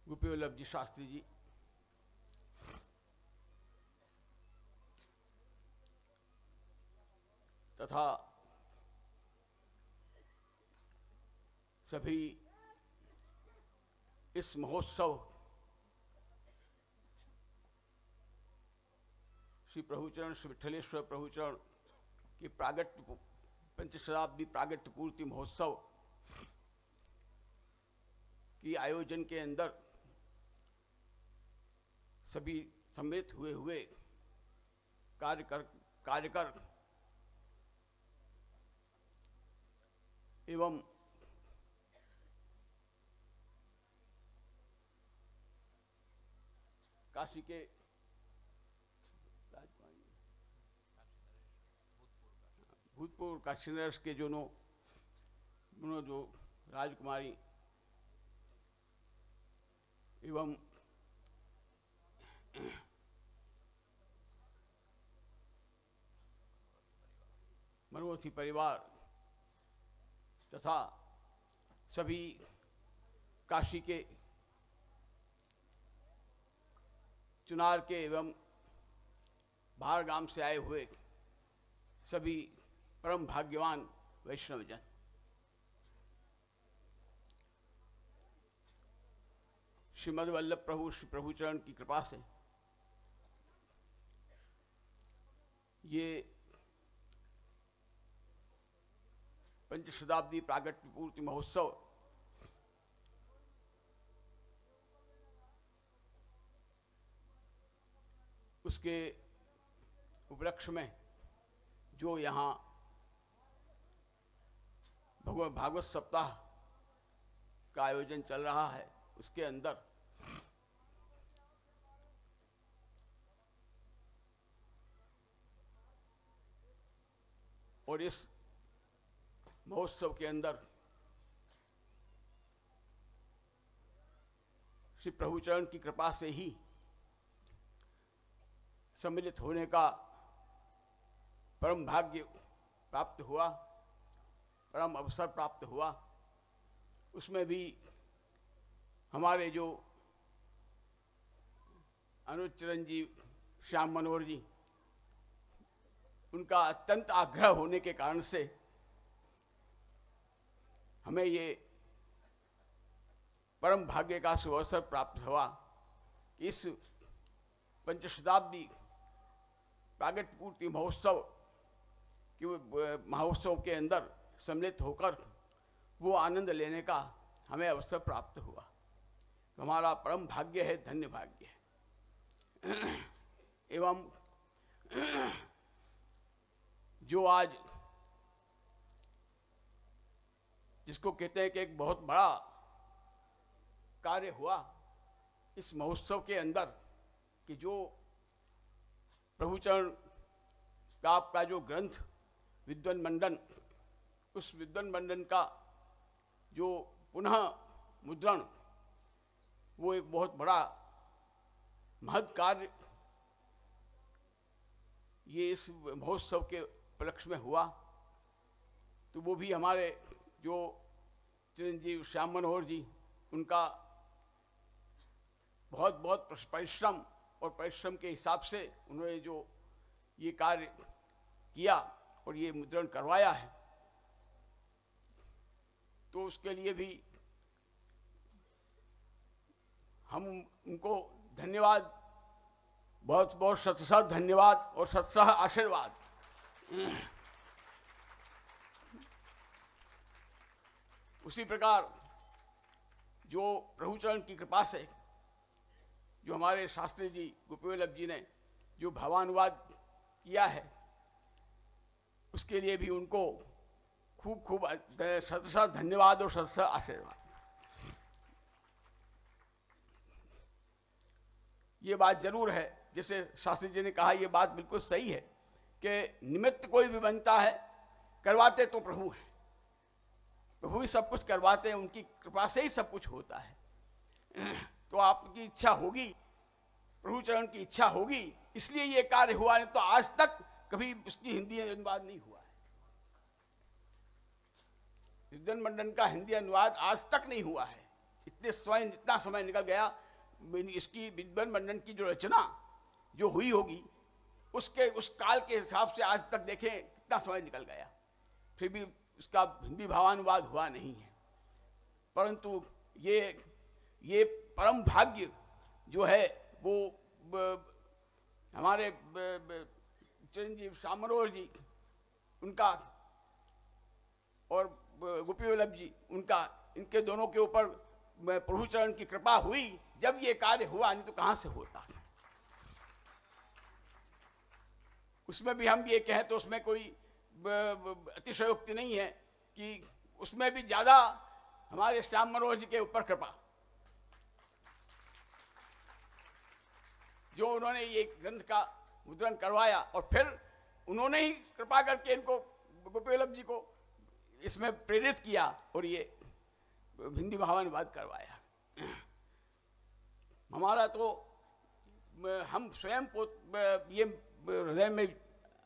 गोपी वल्लभ जी शास्त्री जी, तथा सभी इस महोत्सव श्री प्रभुचरण श्री विठलेश्वर प्रभुचरण की प्रागट्य पंचशताब्दी प्रागट्य पूर्ति महोत्सव की आयोजन के अंदर सभी सम्मिलित हुए कार्यकर एवं काशी के भूतपूर्व काशी नरेश के जो राजकुमारी एवं मनोरथी परिवार तथा सभी काशी के चुनार के एवं बाहर गांव से आए हुए सभी परम भाग्यवान वैष्णवजन, श्रीमद वल्लभ प्रभु श्री प्रभुचरण की कृपा से ये पंचशताब्दी प्रागट्य पूर्ति महोत्सव उसके उपलक्ष्य में जो यहाँ भागवत सप्ताह का आयोजन चल रहा है, उसके अंदर और इस महोत्सव के अंदर श्री प्रभुचरण की कृपा से ही सम्मिलित होने का परम भाग्य प्राप्त हुआ, परम अवसर प्राप्त हुआ। उसमें भी हमारे जो अनुज चिरंजीव श्याम मनोहर जी, उनका अत्यंत आग्रह होने के कारण से हमें ये परम भाग्य का सुअवसर प्राप्त हुआ कि इस पंचशताब्दी प्रागट्य पूर्ति महोत्सव के अंदर सम्मिलित होकर वो आनंद लेने का हमें अवसर प्राप्त हुआ। तो हमारा परम भाग्य है, धन्य भाग्य है। एवं जो आज जिसको कहते हैं कि एक बहुत बड़ा कार्य हुआ इस महोत्सव के अंदर, कि जो प्रभुचरण का आपका जो ग्रंथ विद्वन मंडन, उस विद्वन मंडन का जो पुनः मुद्रण, वो एक बहुत बड़ा महत् कार्य ये इस महोत्सव के उपलक्ष्य में हुआ। तो वो भी हमारे जो चिरंजीव श्याम मनोहर जी, उनका बहुत बहुत परिश्रम और परिश्रम के हिसाब से उन्होंने जो ये कार्य किया और ये मुद्रण करवाया है, तो उसके लिए भी हम उनको धन्यवाद, बहुत बहुत शतशः धन्यवाद और शतशः आशीर्वाद। उसी प्रकार जो प्रभुचरण की कृपा से जो हमारे शास्त्री जी गोपी वल्लभ जी ने जो भावानुवाद किया है, उसके लिए भी उनको खूब खूब शतशः धन्यवाद और शतशः आशीर्वाद। ये बात जरूर है, जैसे शास्त्री जी ने कहा, ये बात बिल्कुल सही है कि निमित्त कोई भी बनता है, करवाते तो प्रभु हैं, प्रभु ही सब कुछ करवाते हैं, उनकी कृपा से ही सब कुछ होता है। तो आपकी इच्छा होगी, प्रभु चरण की इच्छा होगी, इसलिए ये कार्य हुआ, नहीं तो आज तक कभी उसकी हिंदी अनुवाद नहीं हुआ है। विद्वन मंडन का हिंदी अनुवाद आज तक नहीं हुआ है। इतना समय निकल गया, इसकी विद्वन मंडन की जो रचना जो हुई होगी उसके उस काल के हिसाब से आज तक देखें कितना समय निकल गया, फिर भी उसका हिंदी भावानुवाद हुआ नहीं है। परंतु ये परम भाग्य जो है वो हमारे चिरंजीव श्याम मनोहर जी उनका और गोपी वल्लभ जी उनका, इनके दोनों के ऊपर प्रभु चरण की कृपा हुई जब ये कार्य हुआ, नहीं तो कहाँ से होता। उसमें भी हम ये कहें तो उसमें कोई अतिशयोक्ति नहीं है कि उसमें भी ज़्यादा हमारे श्याम मनोहर जी के ऊपर कृपा, जो उन्होंने ये ग्रंथ का मुद्रण करवाया और फिर उन्होंने ही कृपा करके इनको गोपी वल्लभ जी को इसमें प्रेरित किया और ये हिंदी भावानुवाद करवाया। हमारा तो हम स्वयं को ये हृदय में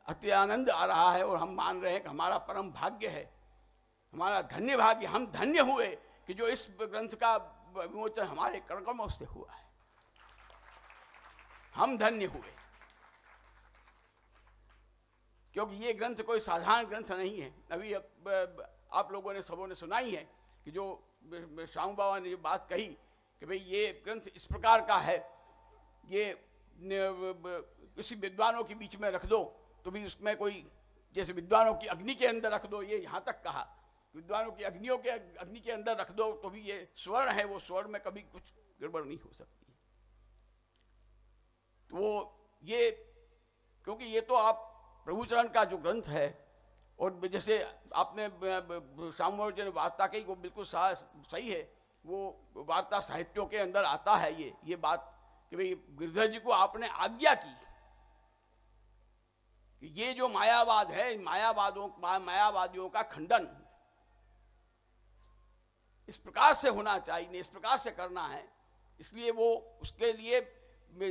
अति आनंद आ रहा है और हम मान रहे हैं कि हमारा परम भाग्य है, हमारा धन्य भाग्य, हम धन्य हुए कि जो इस ग्रंथ का विमोचन हमारे कर्मों से हुआ है, हम धन्य हुए। क्योंकि ये ग्रंथ कोई साधारण ग्रंथ नहीं है। अभी आप लोगों ने सबों ने सुना ही है कि जो श्याम बाबा ने ये बात कही कि भाई ये ग्रंथ इस प्रकार का है, ये किसी विद्वानों के बीच में रख दो तो भी उसमें कोई, जैसे विद्वानों की अग्नि के अंदर रख दो, ये यहाँ तक कहा, विद्वानों की अग्नि के अंदर रख दो तो भी ये स्वर्ण है, वो स्वर्ण में कभी कुछ गड़बड़ नहीं हो सकती। तो ये, क्योंकि ये तो आप प्रभुचरण का जो ग्रंथ है, और जैसे आपने श्याम मनोहर जी ने वार्ता कही वो बिल्कुल सही है, वो वार्ता साहित्यों के अंदर आता है ये बात कि भाई गिरधर जी को आपने आज्ञा की कि ये जो मायावाद है, मायावादियों का खंडन इस प्रकार से होना चाहिए, इस प्रकार से करना है। इसलिए वो उसके लिए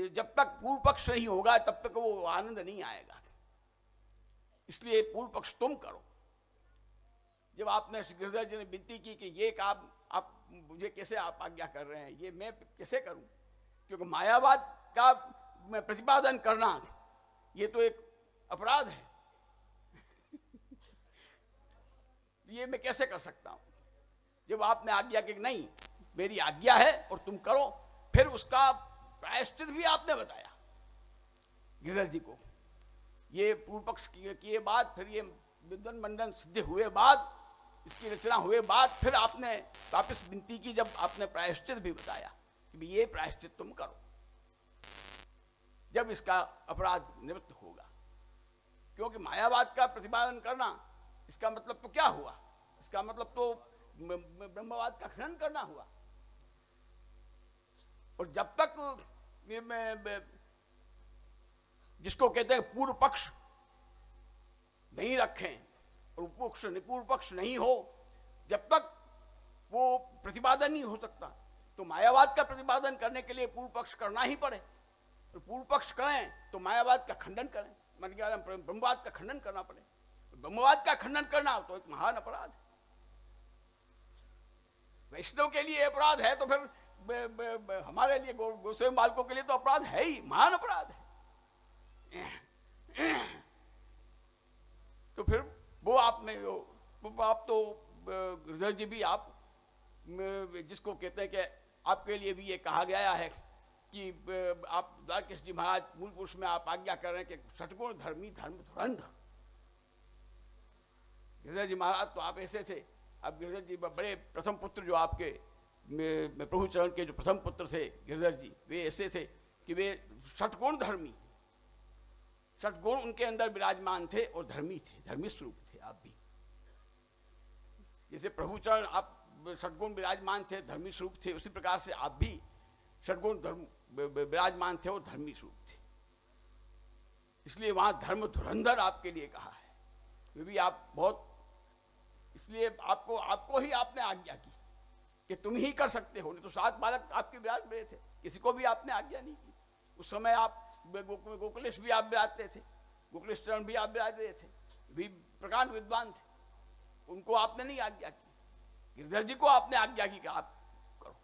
जब तक पूर्व पक्ष नहीं होगा तब तक वो आनंद नहीं आएगा। इसलिए पूर्व पक्ष तुम करो। जब आपने श्री गिरधर जी ने विनती की कि ये काम आप मुझे कैसे आप आज्ञा कर रहे हैं, ये मैं कैसे करूं, क्योंकि मायावाद का प्रतिपादन करना ये तो एक अपराध है, ये मैं कैसे कर सकता हूँ? जब आपने आज्ञा की नहीं मेरी आज्ञा है और तुम करो, फिर उसका प्रायश्चित भी आपने बताया गिरिधर जी को। ये पूर्व पक्ष किए बाद, फिर ये विद्वन मंडन सिद्ध हुए बाद, इसकी रचना हुए बाद, फिर आपने वापस विनती की, जब आपने प्रायश्चित भी बताया कि ये प्रायश्चित तुम करो, जब इसका अपराध निवृत्त होगा। क्योंकि मायावाद का प्रतिपादन करना, इसका मतलब तो क्या हुआ? इसका मतलब तो ब्रह्मवाद का खंडन करना हुआ। और जब तक जिसको कहते हैं पूर्व पक्ष नहीं रखें और पूर्व पक्ष नहीं हो, जब तक वो प्रतिपादन नहीं हो सकता। तो मायावाद का प्रतिपादन करने के लिए पूर्व पक्ष करना ही पड़े, और पूर्व पक्ष करें तो मायावाद का खंडन करें, मान के ब्रह्मवाद का खंडन करना पड़े। ब्रह्मवाद का खंडन करना तो एक महान अपराध है। वैष्णव के लिए अपराध है तो फिर हमारे लिए गोस्वामी बालकों के लिए तो अपराध है ही, महान अपराध है। तो फिर वो आपने आप तो गिरिधर जी भी, आप जिसको कहते हैं कि आपके लिए भी ये कहा गया है कि आप द्वारकेश जी महाराज मूल पुरुष में आप आज्ञा कर रहे हैं कि षटगुण धर्मी धर्म धुरंधर। गिरिधर जी महाराज तो आप ऐसे थे, अब गिरिधर जी बड़े प्रथम पुत्र जो आपके प्रभु चरण के जो प्रथम पुत्र थे गिरिधर जी, वे ऐसे थे कि वे षटगुण धर्मी, षटगुण उनके अंदर विराजमान थे और धर्मी थे, धर्मी स्वरूप थे। आप भी जैसे प्रभु चरण आप षटगुण विराजमान थे, धर्मी स्वरूप थे, उसी प्रकार से आप भी षटगुण विराजमान थे और धर्मी स्वरूप थे। इसलिए वहां धर्म धुरंधर आपके लिए कहा है। वे भी आप बहुत, इसलिए आपको ही आपने आज्ञा की कि तुम ही कर सकते हो, नहीं तो 7 बालक आपके विराज रहे थे, किसी को भी आपने आज्ञा नहीं की। उस समय आप गोकुलेश भी आप विराजते थे, गोकुलेश चरण भी आप विराज रहे थे, भी प्रकांड विद्वान थे, उनको आपने नहीं आज्ञा की। गिरिधर जी को आपने आज्ञा की कि आप करो।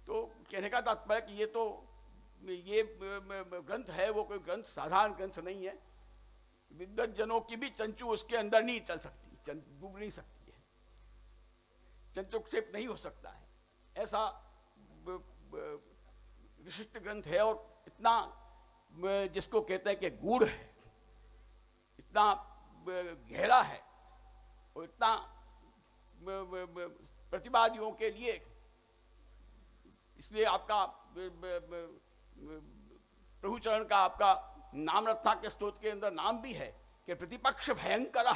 तो कहने का तात्पर्य कि ये ग्रंथ है, वो कोई ग्रंथ साधारण ग्रंथ नहीं है। विद्वत जनों की भी चंचू उसके अंदर नहीं चल सकती, डूब नहीं सकती है, चंचोक्षेप नहीं हो सकता है। ऐसा विशिष्ट ग्रंथ है और इतना जिसको कहते हैं कि गूढ़ है, इतना गहरा है और इतना प्रतिवादियों के लिए, इसलिए आपका प्रभु चरण का आपका नाम रत्ना के स्तोत्र के अंदर नाम भी है कि प्रतिपक्ष भयंकर,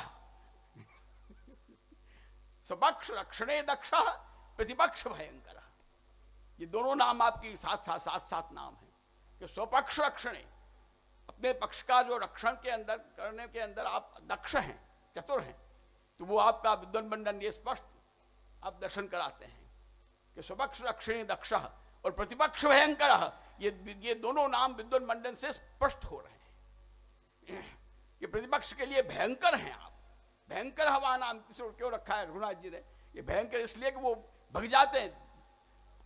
स्वपक्ष रक्षणे दक्ष, प्रतिपक्ष भयंकर। ये दोनों नाम आपकी साथ नाम है कि स्वपक्ष रक्षणे, अपने पक्ष का जो रक्षण के अंदर करने के अंदर आप दक्ष हैं, चतुर हैं। तो वो आपका विद्वन मंडन ये स्पष्ट आप दर्शन कराते हैं कि स्वपक्ष रक्षणे दक्ष और प्रतिपक्ष भयंकर, ये दोनों नाम विद्वन मंडन से स्पष्ट हो रहे हैं कि प्रतिपक्ष के लिए भयंकर हैं आप। भयंकर हवा नाम क्यों रखा है रघुनाथ जी ने? ये भयंकर इसलिए कि वो भग जाते हैं,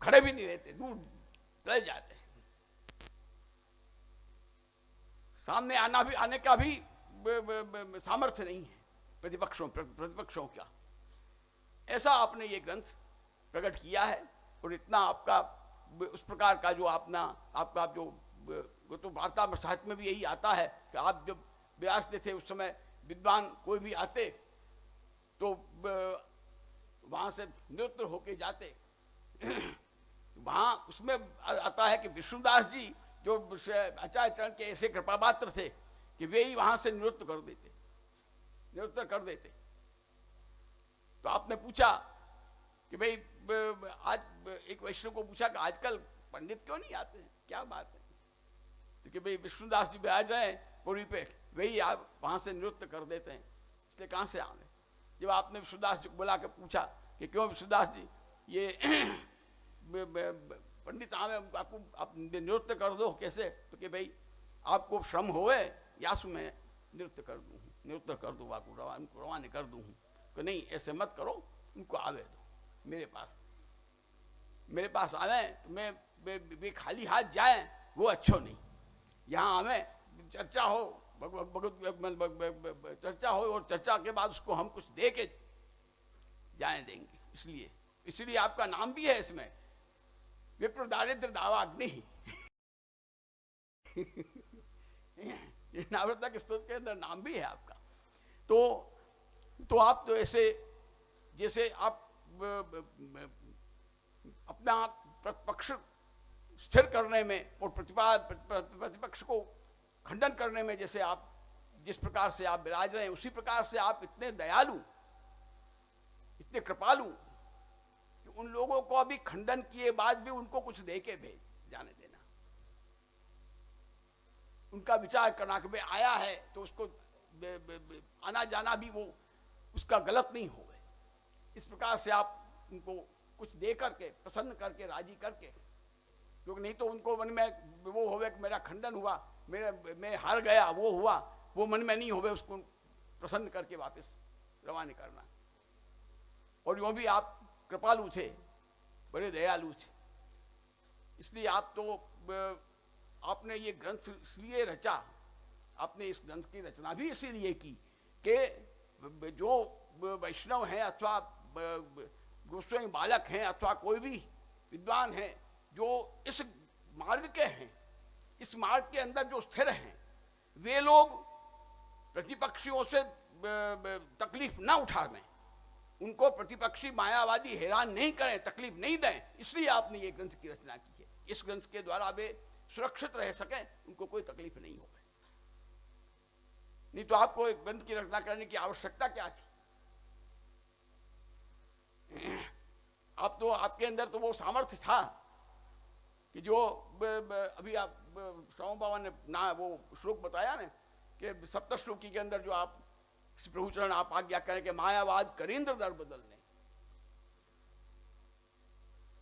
खड़े भी नहीं रहते, दूर चले जाते हैं, सामने आने का भी सामर्थ्य नहीं है प्रतिपक्षों का। ऐसा आपने ये ग्रंथ प्रकट किया है और इतना आपका उस प्रकार का जो आपका जो वो तो वार्ता साहित्य में भी यही आता है कि आप जब विराजते थे उस समय विद्वान कोई भी आते तो वहाँ से निरुत्तर होके जाते। वहाँ उसमें आता है कि विष्णुदास जी जो आचार्य चरण के ऐसे कृपापात्र थे कि वे ही वहाँ से निरुत्तर कर देते। तो आपने पूछा कि भाई, आज एक वैष्णव को पूछा कि आजकल पंडित क्यों नहीं आते हैं, क्या बात है? तो कि भाई विष्णुदास जी विराज रहे हैं पूरी पे, वही आप वहाँ से नृत्य कर देते हैं, इसलिए कहाँ से आवे? जब आपने विष्णुदास जी को बुला के पूछा कि क्यों विष्णुदास जी ये पंडित आवे, आपको आप नृत्य कर दो कैसे? तो कि भाई आपको श्रम होवे यासु में नृत्य कर दूँ, आपको रवाना कर दूँ। कि नहीं, ऐसे मत करो, उनको आवे दो मेरे पास आवे तो मैं खाली हाथ जाए वो अच्छो नहीं। यहाँ हमें चर्चा हो, भगवत चर्चा हो और चर्चा के बाद उसको हम कुछ दे के जाने देंगे। इसलिए आपका नाम भी है इसमें, विप्र दारिद्र दावा अग्नि। ये नावरता के स्तोत्र के अंदर नाम भी है आपका। तो आप तो ऐसे जैसे आप अपना प्रतिपक्ष स्थिर करने में और प्रतिपक्ष को खंडन करने में जैसे आप जिस प्रकार से आप विराज रहे हैं, उसी प्रकार से आप इतने दयालु, इतने कृपालु कि उन लोगों को अभी खंडन किए बाद भी उनको कुछ दे के भेज जाने देना, उनका विचार करना कि भाई आया है तो उसको आना जाना भी वो उसका गलत नहीं हो। इस प्रकार से आप उनको कुछ दे करके प्रसन्न करके राजी करके, क्योंकि नहीं तो उनको मन में वो होवे कि मेरा खंडन हुआ, मैं हार गया, वो हुआ, वो मन में नहीं होवे, उसको प्रसन्न करके वापस रवाना करना। और यूँ भी आप कृपालु थे, बड़े दयालु थे, इसलिए आप तो आपने ये ग्रंथ इसलिए रचा, आपने इस ग्रंथ की रचना भी इसीलिए की कि जो वैष्णव हैं अथवा गोस्वामी बालक हैं अथवा कोई भी विद्वान हैं जो इस मार्ग के हैं, इस मार्ग के अंदर जो स्थिर हैं, वे लोग प्रतिपक्षियों से तकलीफ ना उठावें, उनको प्रतिपक्षी मायावादी हैरान नहीं करें, तकलीफ नहीं दें, इसलिए आपने ये ग्रंथ की रचना की है। इस ग्रंथ के द्वारा वे सुरक्षित रह सकें, उनको कोई तकलीफ नहीं हो। नहीं तो आपको एक ग्रंथ की रचना करने की आवश्यकता क्या थी? आप तो आपके अंदर तो वो सामर्थ्य था कि जो अभी आप श्याम बाबा ने ना वो श्लोक बताया ना कि सप्त श्लोकी के अंदर जो आप प्रभुचरण आप आज्ञा करें कि मायावाद करेंद्र दर बदलने,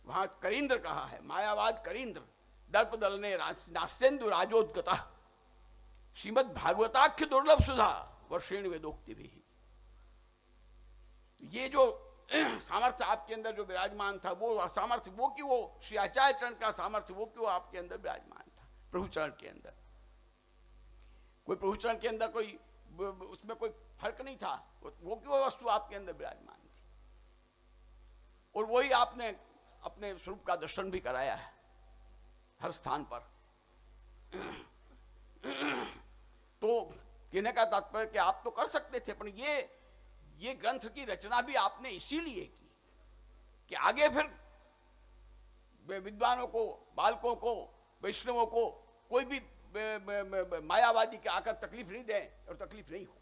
वहां करेंद्र कहा है, मायावाद करेंद्र दर बदलने नास्येन्दु राजोद्गता श्रीमद भागवताख्य दुर्लभ सुधा वर्षेण वेदोक्ति भी। तो ये जो सामर्थ्य आपके अंदर जो विराजमान था, वो सामर्थ्य वो कि वो श्री आचार्य चरण का सामर्थ्य वो कि वो आपके अंदर विराजमान था। प्रभुचरण के अंदर कोई प्रभुचरण के अंदर कोई उसमें कोई फर्क नहीं था, वो कि वो वस्तु आपके अंदर विराजमान थी, और वही आपने अपने स्वरूप का दर्शन भी कराया है हर स्थान पर। तो कहने का तात्पर्य कि आप तो कर सकते थे, पर ये ग्रंथ की रचना भी आपने इसीलिए की कि आगे फिर विद्वानों को, बालकों को, वैष्णवों को कोई भी मायावादी के आकर तकलीफ नहीं दे और तकलीफ नहीं हो,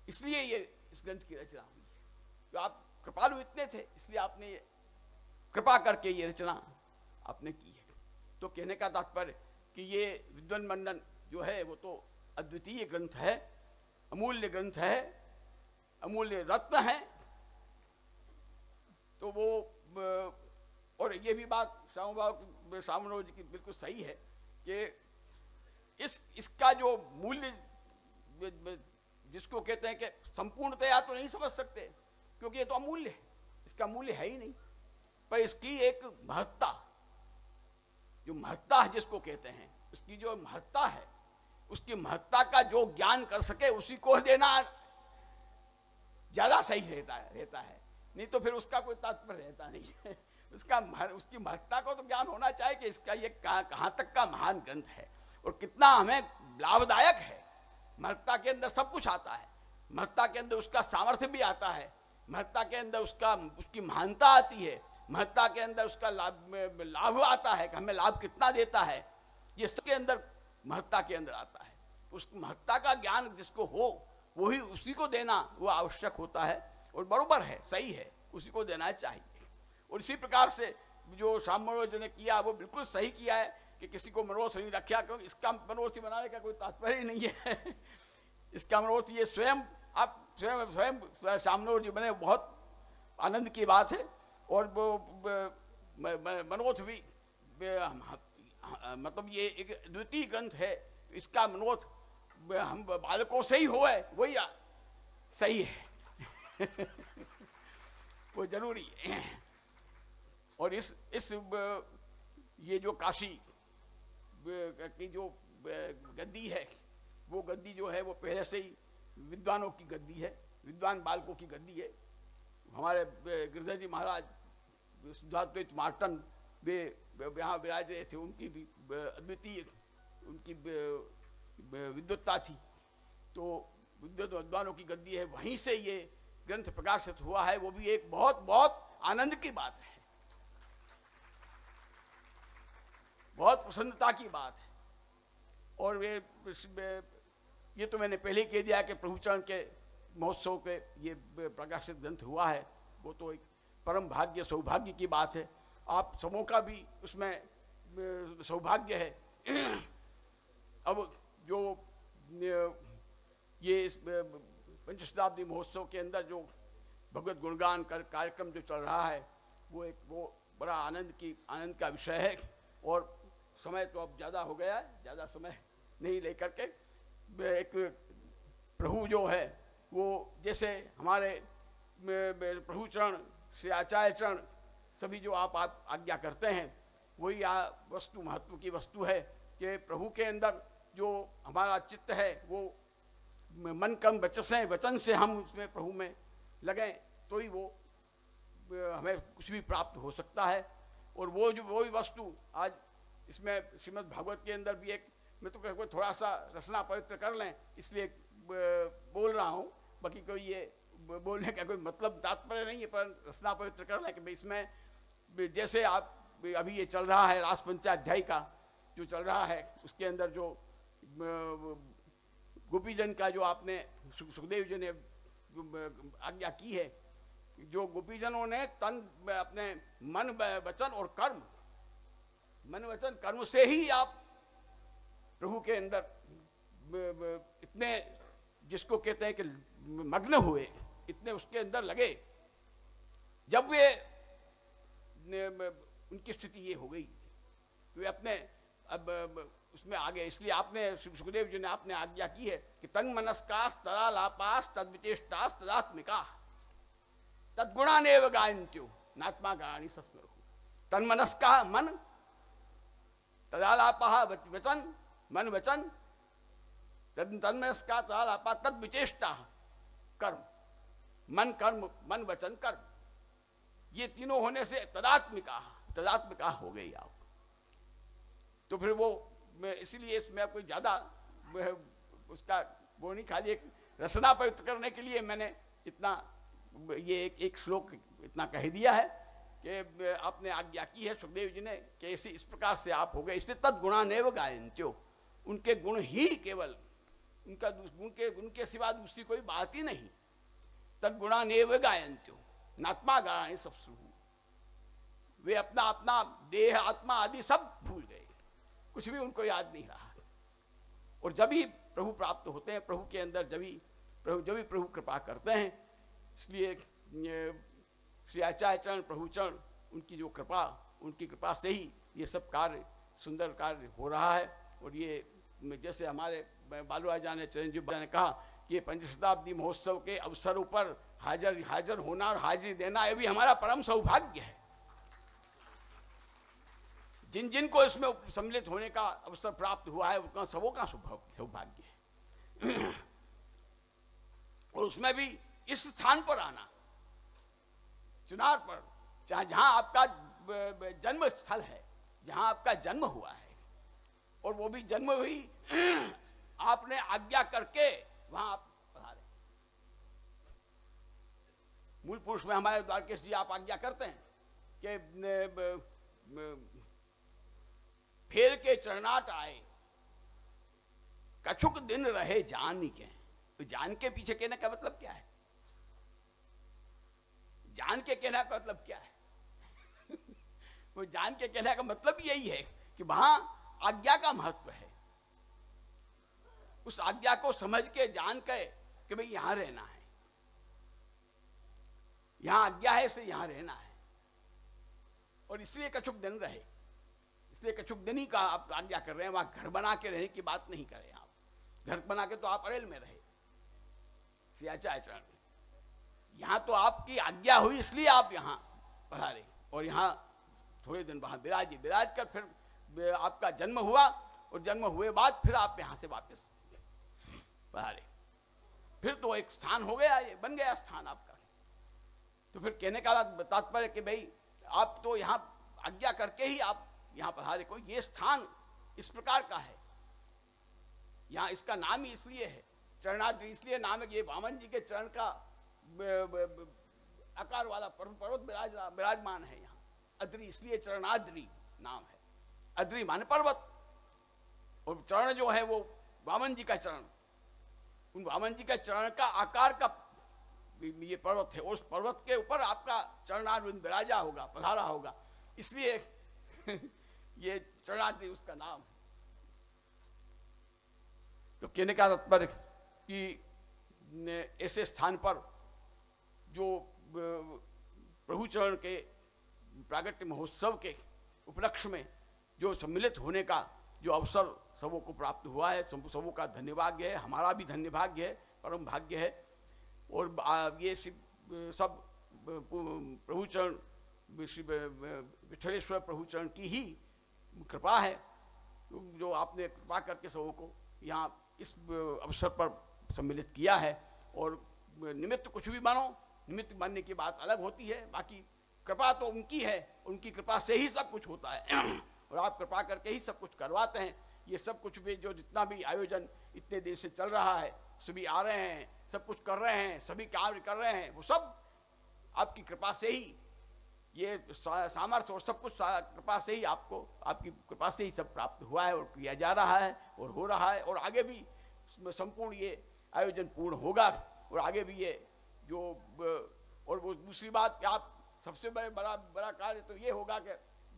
इसलिए ये इस ग्रंथ की रचना हुई है। तो आप कृपालु इतने थे, इसलिए आपने ये कृपा करके ये रचना आपने की है। तो कहने का तात्पर्य कि ये विद्वान मंडन जो है वो तो अद्वितीय ग्रंथ है, अमूल्य ग्रंथ है, अमूल्य रत्न है। तो वो और ये भी बात सामनो जी की बिल्कुल सही है कि इसका जो मूल्य जिसको कहते हैं कि संपूर्णतया तो नहीं समझ सकते, क्योंकि ये तो अमूल्य है, इसका मूल्य है ही नहीं, पर इसकी एक महत्ता, जो महत्ता है जिसको कहते हैं, उसकी जो महत्ता है, उसकी महत्ता का जो ज्ञान कर सके उसी को देना ज्यादा सही रहता है, नहीं तो फिर उसका कोई तात्पर्य रहता नहीं है। उसकी महत्ता को तो ज्ञान होना चाहिए कि इसका ये कहाँ तक का महान ग्रंथ है और कितना हमें लाभदायक है। महत्ता के अंदर सब कुछ आता है, महत्ता के अंदर उसका सामर्थ्य भी आता है, महत्ता के अंदर उसकी महानता आती है, महत्ता के अंदर उसका लाभ आता है कि हमें लाभ कितना देता है, ये सबके अंदर महत्ता के अंदर आता है। उस महत्ता का ज्ञान जिसको हो वही उसी को देना वो आवश्यक होता है, और बरोबर है, सही है, उसी को देना चाहिए। और इसी प्रकार से जो श्याम मनोज ने किया वो बिल्कुल सही किया है कि किसी को मनोरथ नहीं रखा, क्योंकि इसका मनोरथ बनाने का कोई तात्पर्य ही नहीं है। इसका मनोरथ ये स्वयं आप स्वयं श्याम मनोज जी बने, बहुत आनंद की बात है। और वो मनोरथ भी मतलब ये एक द्वितीय ग्रंथ है, इसका मनोरथ हम बालकों से ही होए वही सही है। वो जरूरी है। और इस ये जो काशी की जो गद्दी है, वो गद्दी जो है वो पहले से ही विद्वानों की गद्दी है, विद्वान बालकों की गद्दी है। हमारे गिरधर जी महाराज सिद्धार्थ मार्टन वे यहाँ विराज रहे थे, उनकी भी अद्वितीय उनकी विद्वत्ता थी। तो विद्वानों की गद्दी है, वहीं से ये ग्रंथ प्रकाशित हुआ है, वो भी एक बहुत बहुत आनंद की बात है, बहुत प्रसन्नता की बात है। और ये तो मैंने पहले कह दिया कि प्रभुचरण के महोत्सव के ये प्रकाशित ग्रंथ हुआ है, वो तो एक परम भाग्य सौभाग्य की बात है। आप सबों का भी उसमें सौभाग्य है। अब जो ये पंचशताब्दी महोत्सव के अंदर जो भगवत गुणगान कार्यक्रम जो चल रहा है, वो बड़ा आनंद का विषय है। और समय तो अब ज़्यादा हो गया है, ज़्यादा समय नहीं लेकर के एक प्रभु जो है वो जैसे हमारे प्रभुचरण श्री आचार्य चरण सभी जो आप आज्ञा करते हैं, वही वस्तु महत्व की वस्तु है कि प्रभु के अंदर जो हमारा चित्त है वो मन कर्म वचन से हम उसमें प्रभु में लगें तो ही वो हमें कुछ भी प्राप्त हो सकता है। और वो वस्तु आज इसमें श्रीमद् भागवत के अंदर भी एक, मैं तो कहूँ थोड़ा सा रचना पवित्र कर लें इसलिए बोल रहा हूँ, बाकी कोई ये बोलने का कोई मतलब तात्पर्य नहीं है, पर रचना पवित्र कर लें कि भाई इसमें जैसे आप अभी ये चल रहा है रास पंचाध्यायी का जो चल रहा है, उसके अंदर जो गोपीजन का जो आपने सुखदेव जी ने आज्ञा की है, जो गोपीजनों ने तन अपने मन वचन और कर्म, मन वचन कर्म से ही आप प्रभु के अंदर इतने जिसको कहते हैं कि मग्न हुए, इतने उसके अंदर लगे, जब वे उनकी स्थिति ये हो गई वे अपने अब उसमें आ गए। इसलिए आपने सुखदेव जी ने आपने आज्ञा की है कि तन मनस्कास तदालापास तद्विचेष्टास तदात्मिका तद्गुणानेव गायन्त्यो नात्मा गायनी सस्मरो। तन मनस्का मन, तदालापा वचन, मन वचन, तन्मनस्का तदालापा तद्विचेष्टा कर्म, मन कर्म मन वचन कर्म, ये तीनों होने से तदात्मिका हो गई आप। तो फिर वो इसलिए इसमें कोई ज़्यादा उसका वो नहीं, खाली एक रचना पवित्र करने के लिए मैंने इतना ये एक श्लोक इतना कह दिया है कि आपने आज्ञा की है सुखदेव जी ने कि ऐसे इस प्रकार से आप हो गए। इसलिए तद्गुणानेव गायन्त्यो, उनके गुण ही केवल, उनके सिवा दूसरी कोई बात ही नहीं। तद्गुणानेव गायन्त्यो नात्मा गायन सप्सु, वे अपना देह आत्मा आदि सब भूल गए, कुछ भी उनको याद नहीं रहा। और जब भी प्रभु प्राप्त होते हैं, प्रभु के अंदर जब भी प्रभु कृपा करते हैं, इसलिए श्री आचार्य चरण प्रभुचरण उनकी जो कृपा, उनकी कृपा से ही ये सब कार्य सुंदर कार्य हो रहा है। और ये जैसे हमारे बालूराजा ने चिरंजीव ने कहा कि ये पंचशताब्दी महोत्सव के अवसरों पर हाजिर होना और हाजिरी देना, ये भी हमारा परम सौभाग्य है। जिन जिन को इसमें सम्मिलित होने का अवसर प्राप्त हुआ है उनका सबों का सौभाग्य है। और उसमें भी इस स्थान पर आना, चुनार पर, जहां आपका जन्म स्थल है, जहां आपका जन्म हुआ है, और वो भी जन्म हुई आपने आज्ञा करके वहां आप पधारे। मूल पुरुष में हमारे द्वारकेश जी आप आज्ञा करते हैं कि फेर के चरणाट आए, कछुक दिन रहे जान के। तो जान के पीछे कहने का मतलब क्या है? जान के कहने का मतलब क्या है? वो जान के कहने का मतलब यही है कि वहां आज्ञा का महत्व है। उस आज्ञा को समझ के जान के कि भाई यहां रहना है, यहां आज्ञा है, इसलिए यहां रहना है। और इसलिए कछुक दिन रहे, इसलिए कछुक दिन ही का आप आज्ञा कर रहे हैं। वहां घर बना के रहने की बात नहीं करें आप, घर बना के तो आप अरेल में रहे श्री आचार्य चरण। यहां तो आपकी आज्ञा हुई इसलिए आप यहां पधारे, और यहां थोड़े दिन वहां विराज कर फिर आपका जन्म हुआ, और जन्म हुए बाद फिर आप यहां से वापस तो एक स्थान हो गया, ये बन गया स्थान आपका। तो फिर कहने का तात्पर्य कि भाई आप तो यहाँ आज्ञा करके ही आप यहाँ पधारे, को ये स्थान इस प्रकार का है, यहाँ इसका नाम ही इसलिए है चरणाद्रि, इसलिए नाम है कि ये वामन जी के चरण का आकार वाला पर्वत विराजमान है यहाँ। अद्रि इसलिए चरणाद्रि नाम है, अद्रि माने पर्वत, और चरण जो है वो वामन जी का चरण, उन वामन जी का चरण का आकार का ये पर्वत है, और उस पर्वत के ऊपर आपका चरणारविंद विराजा होगा, पधारा होगा, इसलिए ये चरणाद्रि उसका नाम है। तो कहने का तात्पर्य कि ऐसे स्थान पर जो प्रभु चरण के प्रागट्य महोत्सव के उपलक्ष्य में जो सम्मिलित होने का जो अवसर सबों को प्राप्त हुआ है, सबों का धन्यभाग्य है, हमारा भी धन्यभाग्य है, परम भाग्य है। और ये सब प्रभु चरण श्री विठलेश्वर प्रभु चरण की ही कृपा है, जो आपने कृपा करके सबों को यहाँ इस अवसर पर सम्मिलित किया है। और निमित्त कुछ भी मानो, निमित्त मानने की बात अलग होती है, बाकी कृपा तो उनकी है, उनकी कृपा से ही सब कुछ होता है और आप कृपा करके ही सब कुछ करवाते हैं। ये सब कुछ भी जो जितना भी आयोजन इतने दिन से चल रहा है, सभी आ रहे हैं, सब कुछ कर रहे हैं, सभी कार्य कर रहे हैं, वो सब आपकी कृपा से ही, ये सामर्थ्य और सब कुछ कृपा से ही आपको, आपकी कृपा से ही सब प्राप्त हुआ है और किया जा रहा है और हो रहा है। और आगे भी संपूर्ण ये आयोजन पूर्ण होगा, और आगे भी ये जो और वो दूसरी बात कि आप सबसे बड़ा कार्य तो ये होगा कि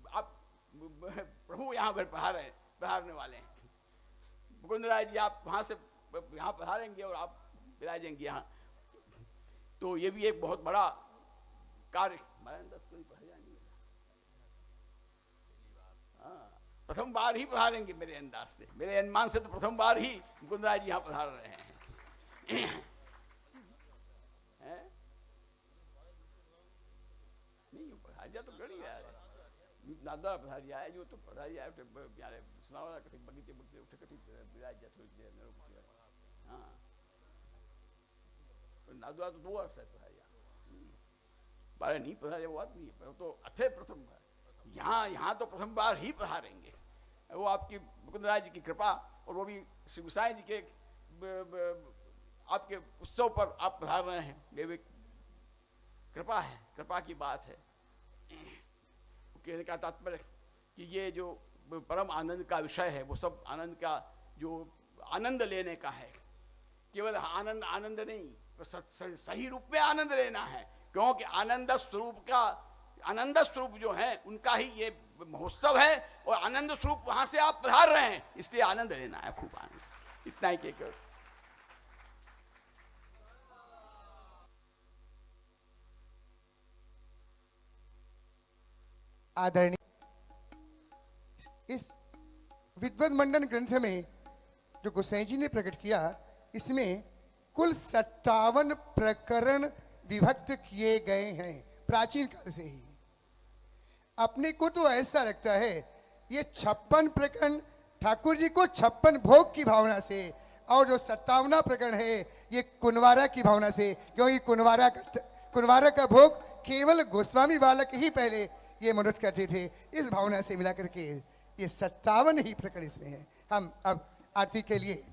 आप प्रभु यहाँ पर पधारने वाले हैं। मुकुंद राय जी आप वहाँ से यहाँ पधारेंगे और आप विराजेंगे यहाँ, तो ये भी एक बहुत बड़ा कार्य। प्रथम बार ही पधारेंगे मेरे अंदाज से, मेरे अनुमान से तो प्रथम बार ही मुकुंद राय जी यहाँ पधार रहे हैं। नहीं पधारिया तो गड़ी है, नादा पधारिया है जो तो पधारिया है यार सुनावला कठी बगीचे बगीचे उठ कठी विराज जा थोड़ी देर में। हाँ नादा तो 2 वर्ष है पधारिया, बारे नहीं पधारिया वो बात नहीं है, पर तो अथे प्रथम बार यहाँ तो प्रथम बार ही पधारेंगे। वो आपकी मुकुंद राय जी की कृपा, और वो भी श्री गुसाई जी के आपके उत्सव पर आप पधार रहे हैं, ये भी कृपा है, कृपा की बात है। कहने का तात्पर्य कि ये जो परम आनंद का विषय है, वो सब आनंद का जो आनंद लेने का है, केवल आनंद नहीं, सही रूप में आनंद लेना है, क्योंकि आनंद स्वरूप जो है उनका ही ये महोत्सव है, और आनंद स्वरूप वहां से आप पधार रहे हैं, इसलिए आनंद लेना है, खूब आनंद। इतना ही कहकर आदरणीय इस विद्वत मंडन ग्रंथ में जो गोसाई जी ने प्रकट किया, इसमें कुल 57 प्रकरण विभक्त किए गए हैं प्राचीन काल से ही। अपने को तो ऐसा लगता है ये 56 प्रकरण ठाकुर जी को 56 भोग की भावना से, और जो 57वां प्रकरण है ये कुनवारा की भावना से, क्योंकि कुनवारा का भोग केवल गोस्वामी बालक ही पहले ये मनोज करते थे। इस भावना से मिला करके ये 57 ही प्रकरण इसमें है। हम अब आरती के लिए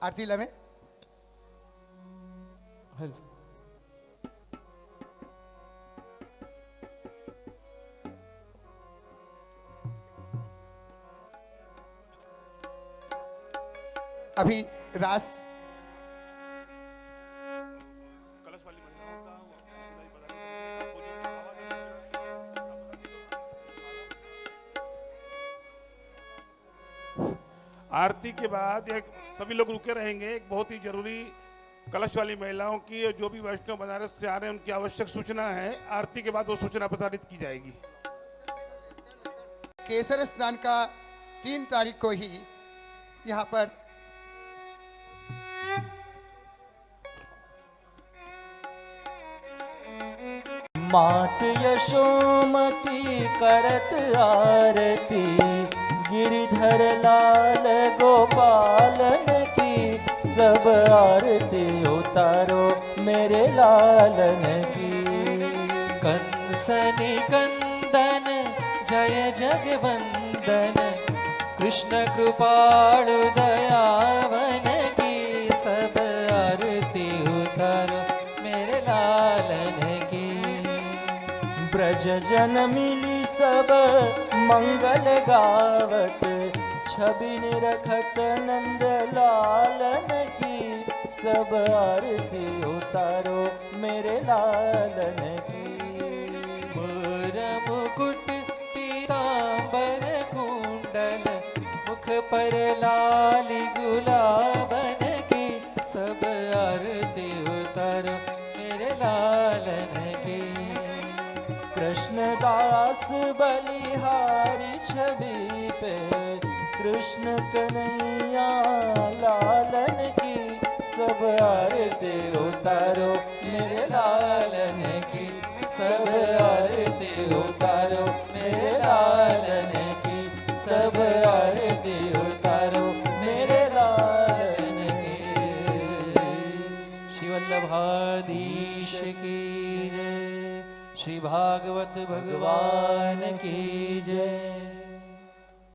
आरती लमें। अभी रास आरती के बाद एक सभी लोग रुके रहेंगे। एक बहुत ही जरूरी कलश वाली महिलाओं की, जो भी वैष्णव बनारस से आ रहे हैं उनकी आवश्यक सूचना है। आरती के बाद वो सूचना प्रसारित की जाएगी। केसर स्नान का 3 तारीख को ही यहाँ पर मात यशोमती करत आरती, गिरिधर लाल गोपालन की सब आरती उतारो मेरे लालन की। कंसनि कंदन जय जगवंदन कृष्ण कृपाळु दयावन की। सब आरती उतारो मेरे लालन की। ब्रज जन मिली सब मंगल गावत छवि निरखत नंद लालन की। सब आरती उतारो मेरे लालन की। मोर मुकुट पीतांबर कुंडल मुख पर लाली गुलाबन की। सब आरती उतारो मेरे लालन की। कृष्णदास बलिहारी छवि पे कृष्ण कन्हैया लालन की। सब आरती उतारो मेरे लालन की। सब आरती उतारो मेरे लालन की। सब आरती उतारो मेरे लालन की। श्री वल्लभाधीश की जय। श्री भागवत भगवान की जय।